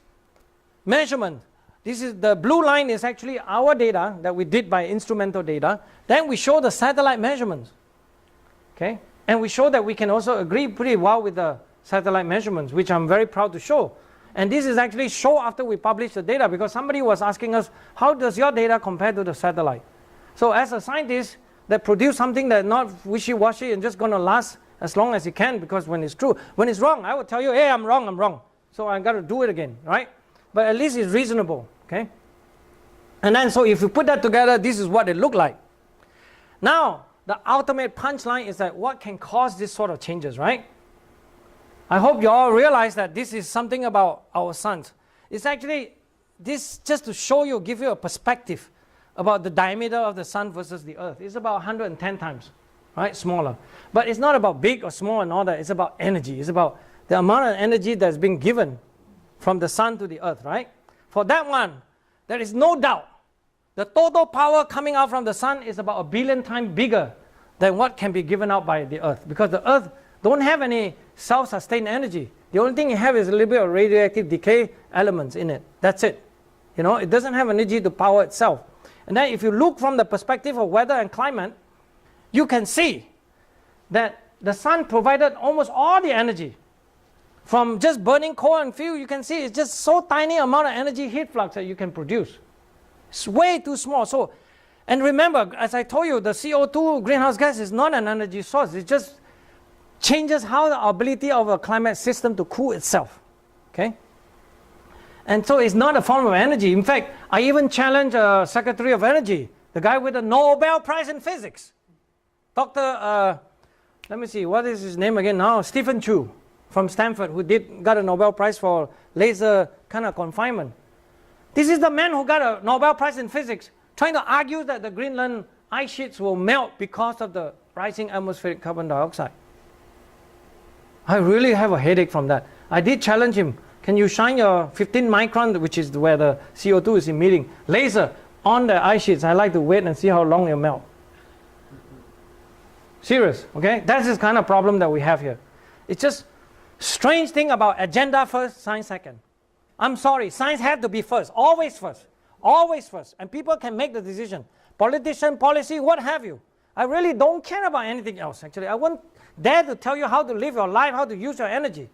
[SPEAKER 2] measurement. This is the blue line is actually our data that we did by instrumental data. Then we show the satellite measurements. Okay? And we show that we can also agree pretty well with the satellite measurements, which I'm very proud to show. And this is actually show after we publish the data, because somebody was asking us, how does your data compare to the satellite? So as a scientist that produce something that's not wishy-washy and just going to last as long as it can, because when it's true, when it's wrong, I will tell you, hey, I'm wrong. So I got to do it again, right? But at least it's reasonable, okay? And then so if you put that together, this is what it looked like. Now, the ultimate punchline is that what can cause this sort of changes, right? I hope you all realize that this is something about our suns. It's actually this just to show you, give you a perspective about the diameter of the sun versus the earth. It's about 110 times, right, smaller. But it's not about big or small and all that. It's about energy. It's about the amount of energy that's been given from the sun to the earth, right? For that one, there is no doubt the total power coming out from the sun is about 1 billion times bigger than what can be given out by the earth, because the earth don't have any self-sustained energy. The only thing you have is a little bit of radioactive decay elements in it. That's it. It doesn't have energy to power itself. And then if you look from the perspective of weather and climate, you can see that the sun provided almost all the energy. From just burning coal and fuel, you can see it's just so tiny amount of energy heat flux that you can produce. It's way too small. So, and remember, as I told you, the CO2 greenhouse gas is not an energy source. It just changes how the ability of a climate system to cool itself. Okay? And so it's not a form of energy. In fact, I even challenge Secretary of Energy, the guy with the Nobel Prize in Physics, Dr. Let me see, what is his name again now? Stephen Chu. from Stanford who got a Nobel Prize for laser kind of confinement. This is the man who got a Nobel Prize in physics, trying to argue that the Greenland ice sheets will melt because of the rising atmospheric carbon dioxide. I really have a headache from that. I did challenge him. Can you shine your 15 micron, which is where the CO2 is emitting, laser on the ice sheets? I like to wait and see how long it'll melt. Serious, okay? That's the kind of problem that we have here. It's just strange thing about agenda first, science second. I'm sorry, science had to be first, always first, always first. And people can make the decision. Politician, policy, what have you. I really don't care about anything else, actually. I won't dare to tell you how to live your life, how to use your energy.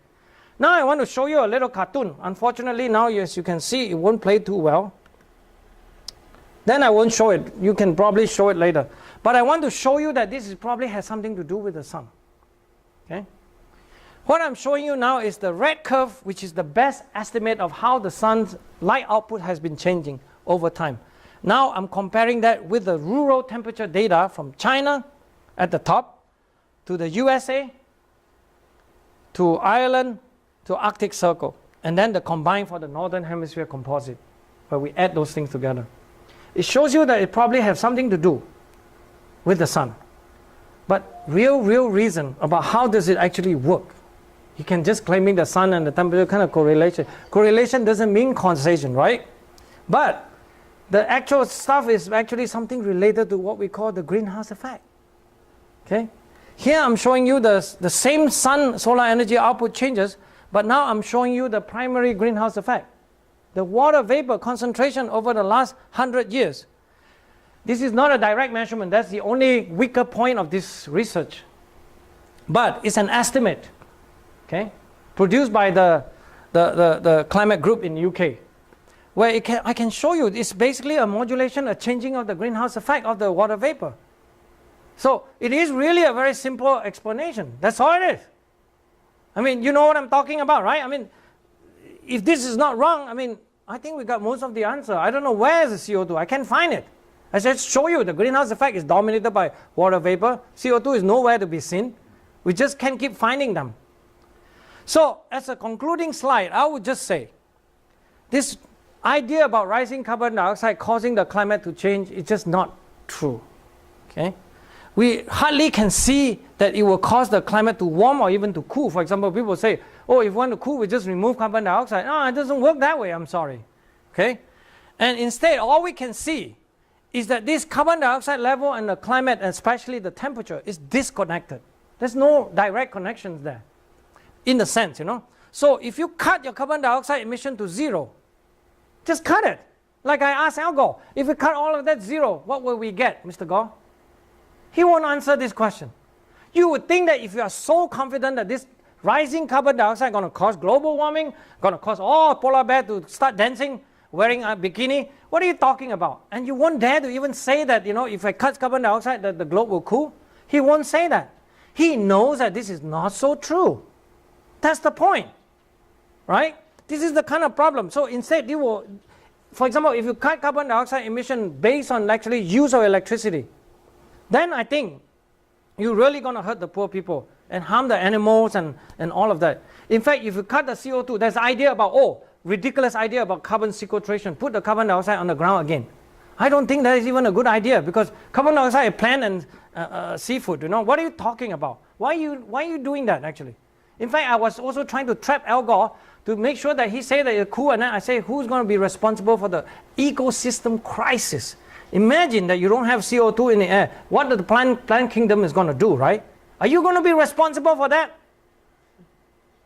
[SPEAKER 2] Now I want to show you a little cartoon. Unfortunately, now as you can see, it won't play too well. Then I won't show it. You can probably show it later. But I want to show you that this probably has something to do with the sun. Okay? What I'm showing you now is the red curve, which is the best estimate of how the sun's light output has been changing over time. Now I'm comparing that with the rural temperature data from China at the top, to the USA, to Ireland, to Arctic Circle, and then the combined for the Northern Hemisphere composite, where we add those things together. It shows you that it probably has something to do with the sun. But real reason about how does it actually work. You can just claiming the sun and the temperature kind of correlation. Correlation doesn't mean causation, right? But the actual stuff is actually something related to what we call the greenhouse effect. Okay? Here I'm showing you the same sun solar energy output changes, but now I'm showing you the primary greenhouse effect. The water vapor concentration over the last 100 years. This is not a direct measurement. That's the only weaker point of this research. But it's an estimate, okay, produced by the climate group in UK, where I can show you it's basically a modulation, a changing of the greenhouse effect of the water vapor. So it is really a very simple explanation. That's all it is. I mean, you know what I'm talking about, right? I mean, if this is not wrong, I mean, I think we got most of the answer. I don't know where is the CO2. I can't find it. I just show you the greenhouse effect is dominated by water vapor. CO2 is nowhere to be seen. We just can't keep finding them. So as a concluding slide, I would just say this idea about rising carbon dioxide causing the climate to change is just not true. Okay? We hardly can see that it will cause the climate to warm or even to cool. For example, people say, oh, if we want to cool, we just remove carbon dioxide. No, it doesn't work that way, I'm sorry. Okay? And instead, all we can see is that this carbon dioxide level and the climate, and especially the temperature, is disconnected. There's no direct connections there, in the sense, you know. So if you cut your carbon dioxide emission to zero, just cut it. Like I asked Al Gore, if we cut all of that zero, what will we get, Mr. Gore? He won't answer this question. You would think that if you are so confident that this rising carbon dioxide is going to cause global warming, going to cause all polar bears to start dancing, wearing a bikini, what are you talking about? And you won't dare to even say that, you know, if I cut carbon dioxide, that the globe will cool. He won't say that. He knows that this is not so true. That's the point, right? This is the kind of problem. So instead, you will, for example, if you cut carbon dioxide emission based on actually use of electricity, then I think you're really going to hurt the poor people and harm the animals and all of that. In fact, if you cut the CO2, there's an idea about, ridiculous idea about carbon sequestration. Put the carbon dioxide on the ground again. I don't think that is even a good idea because carbon dioxide is plant and seafood. You know, what are you talking about? Why are you doing that actually? In fact, I was also trying to trap Al Gore to make sure that he said that it's cool, and then I say, who's going to be responsible for the ecosystem crisis? Imagine that you don't have CO2 in the air. What the plant kingdom is going to do, right? Are you going to be responsible for that?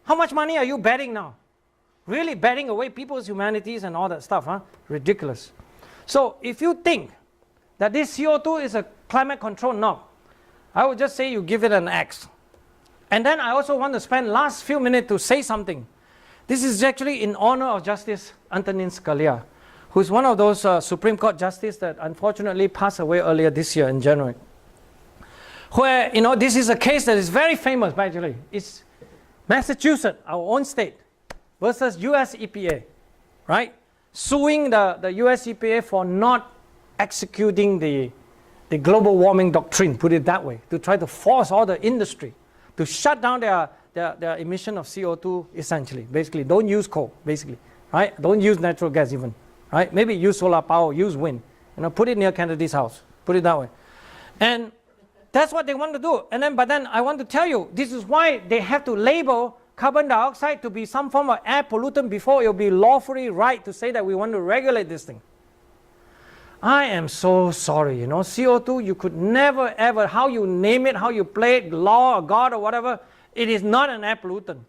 [SPEAKER 2] How much money are you betting now? Really betting away people's humanities and all that stuff, huh? Ridiculous. So if you think that this CO2 is a climate control knob, I would just say you give it an X. And then I also want to spend last few minutes to say something. This is actually in honor of Justice Antonin Scalia, who is one of those Supreme Court justices that unfortunately passed away earlier this year in January. Where, you know, this is a case that is very famous, actually. It's Massachusetts, our own state, versus US EPA, right? Suing the US EPA for not executing the global warming doctrine, put it that way, to try to force all the industry to shut down their their emission of CO2 essentially. Basically, don't use coal, basically, right? Don't use natural gas even, right? Maybe use solar power, use wind. Put it near Kennedy's house. Put it that way. And that's what they want to do. But then I want to tell you, this is why they have to label carbon dioxide to be some form of air pollutant before it will be lawfully right to say that we want to regulate this thing. I am so sorry, CO2, you could never ever, how you name it, how you play it, law or God or whatever, it is not an air pollutant.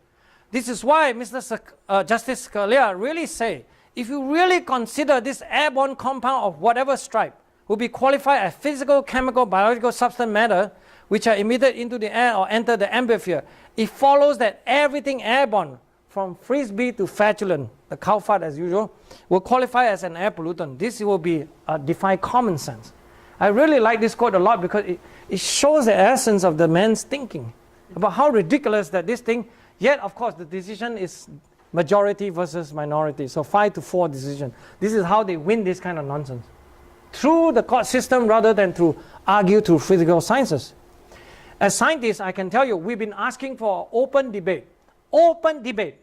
[SPEAKER 2] This is why Mr. Justice Scalia really say, if you really consider this airborne compound of whatever stripe will be qualified as physical, chemical, biological substance matter, which are emitted into the air or enter the atmosphere, it follows that everything airborne, from frisbee to flatulent, the cow fart as usual, will qualify as an air pollutant. This will be defy common sense. I really like this quote a lot because it shows the essence of the man's thinking about how ridiculous that this thing, yet of course the decision is majority versus minority, so 5-4 decision. This is how they win this kind of nonsense. Through the court system rather than argue through physical sciences. As scientists, I can tell you, we've been asking for open debate. Open debate.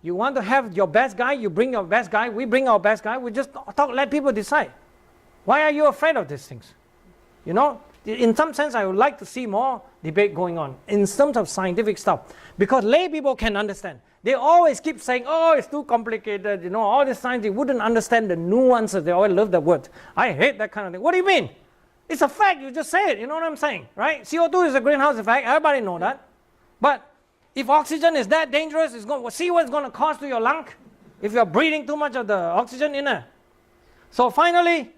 [SPEAKER 2] You want to have your best guy, you bring your best guy, we bring our best guy, we just let people decide. Why are you afraid of these things? In some sense, I would like to see more debate going on in terms of scientific stuff. Because lay people can understand. They always keep saying, oh, it's too complicated, all this science, they wouldn't understand the nuances. They always love the word. I hate that kind of thing. What do you mean? It's a fact, you just say it, you know what I'm saying, right? CO2 is a greenhouse effect, everybody know that. But if oxygen is that dangerous, see what it's going to cause to your lung if you're breathing too much of the oxygen in there. So finally,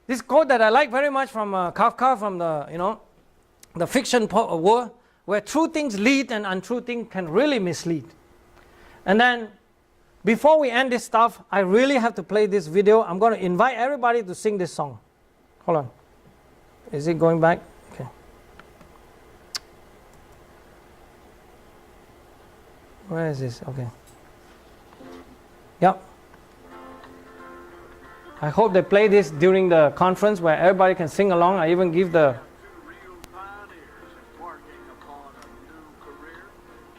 [SPEAKER 2] this quote that I like very much from Kafka, from the fiction world, where true things lead and untrue things can really mislead. And then, before we end this stuff, I really have to play this video. I'm going to invite everybody to sing this song. Hold on. Is it going back? Okay. Where is this? Okay. Yep. I hope they play this during the conference where everybody can sing along. I even give the...
[SPEAKER 3] Real pioneers embarking upon a new career,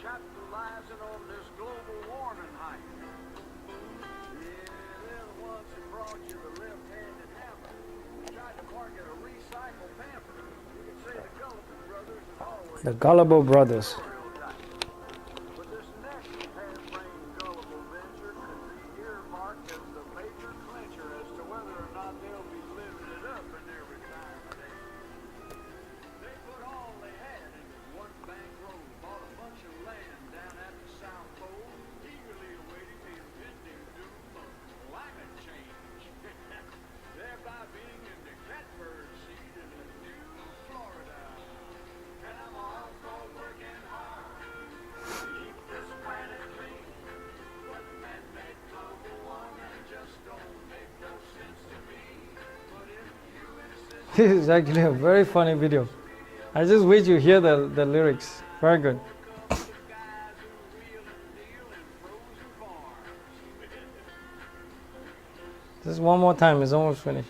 [SPEAKER 3] capitalizing on this global warming hype. Yeah, they're the ones who brought you the left-handed hammer. Tried to market a recycled pamper. You can say the Gullible Brothers have always
[SPEAKER 2] The Gullible Brothers.
[SPEAKER 3] but this next half-brained gullible venture could be earmarked as the major clincher as to whether or not they'll be living it up in their retirement age. They put all they had into one bankroll, bought a bunch of land down at the South Pole, eagerly awaiting the impending doom of climate change, thereby being in the catbird seat in a new Florida. And I'm all for working hard to keep this planet clean, but man-made global warming just don't make no sense to me. But if you insist
[SPEAKER 2] This is actually a very funny video. I just wish you hear the lyrics. Very good.
[SPEAKER 3] guys who wheel and deal in frozen farms.
[SPEAKER 2] Just one more time, it's almost finished.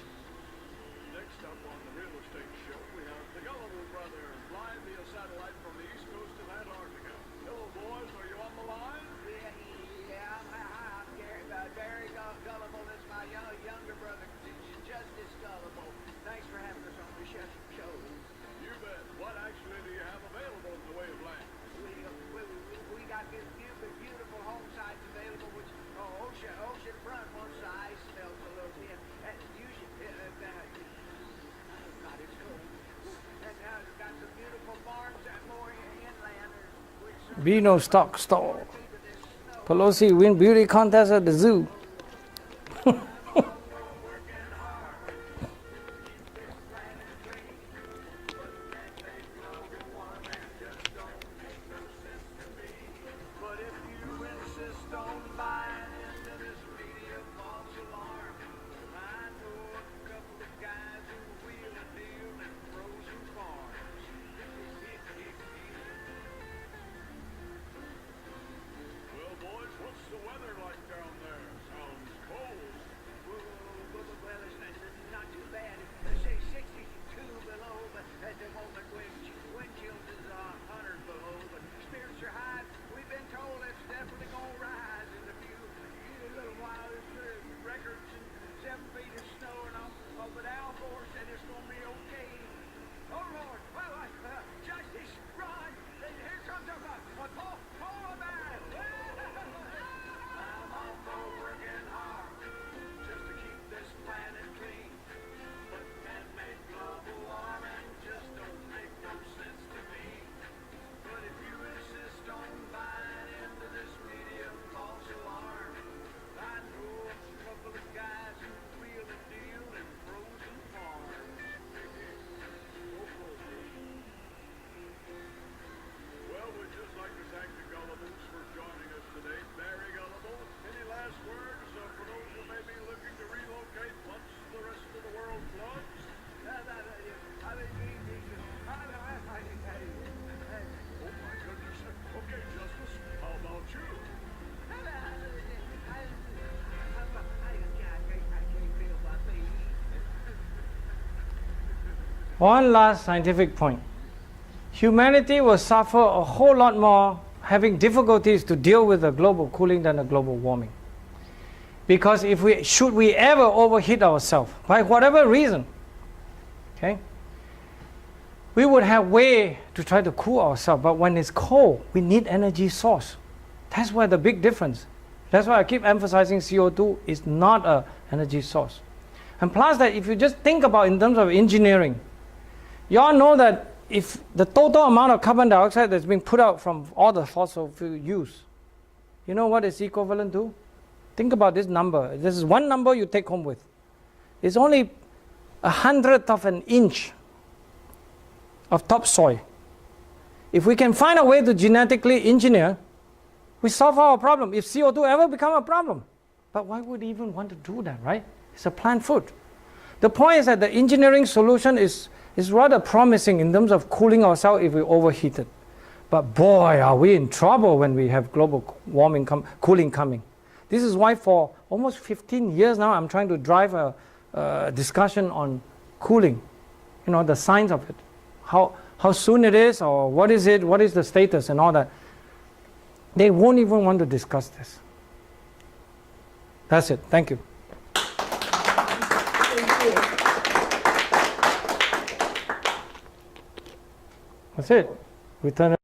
[SPEAKER 1] Next up on the real estate show, we have the Gullible Brothers, live via satellite from the east coast of Antarctica. Hello, boys, are you on the line?
[SPEAKER 3] Yeah, I'm Gary Gullible. It's my younger brother, Justice Gullible. Thanks for having us on the show.
[SPEAKER 1] You bet. What actually do you have available in the way of land?
[SPEAKER 3] We got this beautiful home sites available, which oceanfront, one size smells a little thin. And you should, God, it's cool. And we've got some beautiful farms and more inland, which
[SPEAKER 2] Be no stock stall. Pelosi win beauty contest at the zoo.
[SPEAKER 3] But if you insist on buying into this media false alarm, I know a couple of guys who wheel and deal in frozen farms.
[SPEAKER 1] Well, boys, what's the weather like down there?
[SPEAKER 2] One last scientific point. Humanity will suffer a whole lot more having difficulties to deal with the global cooling than the global warming. Because should we ever overheat ourselves, by whatever reason, okay, we would have way to try to cool ourselves. But when it's cold, we need energy source. That's where the big difference. That's why I keep emphasizing CO2 is not an energy source. And plus that, if you just think about in terms of engineering, you all know that if the total amount of carbon dioxide that's being put out from all the fossil fuel use, you know what it's equivalent to? Think about this number. This is one number you take home with. It's only 100th of an inch of topsoil. If we can find a way to genetically engineer, we solve our problem. If CO2 ever become a problem, but why would we even want to do that, right? It's a plant food. The point is that the engineering solution is rather promising in terms of cooling ourselves if we overheat it. But boy, are we in trouble when we have global warming cooling coming. This is why for almost 15 years now, I'm trying to drive a discussion on cooling, the science of it, how soon it is, or what is it, what is the status and all that. They won't even want to discuss this. That's it. Thank you. That's it. We turn it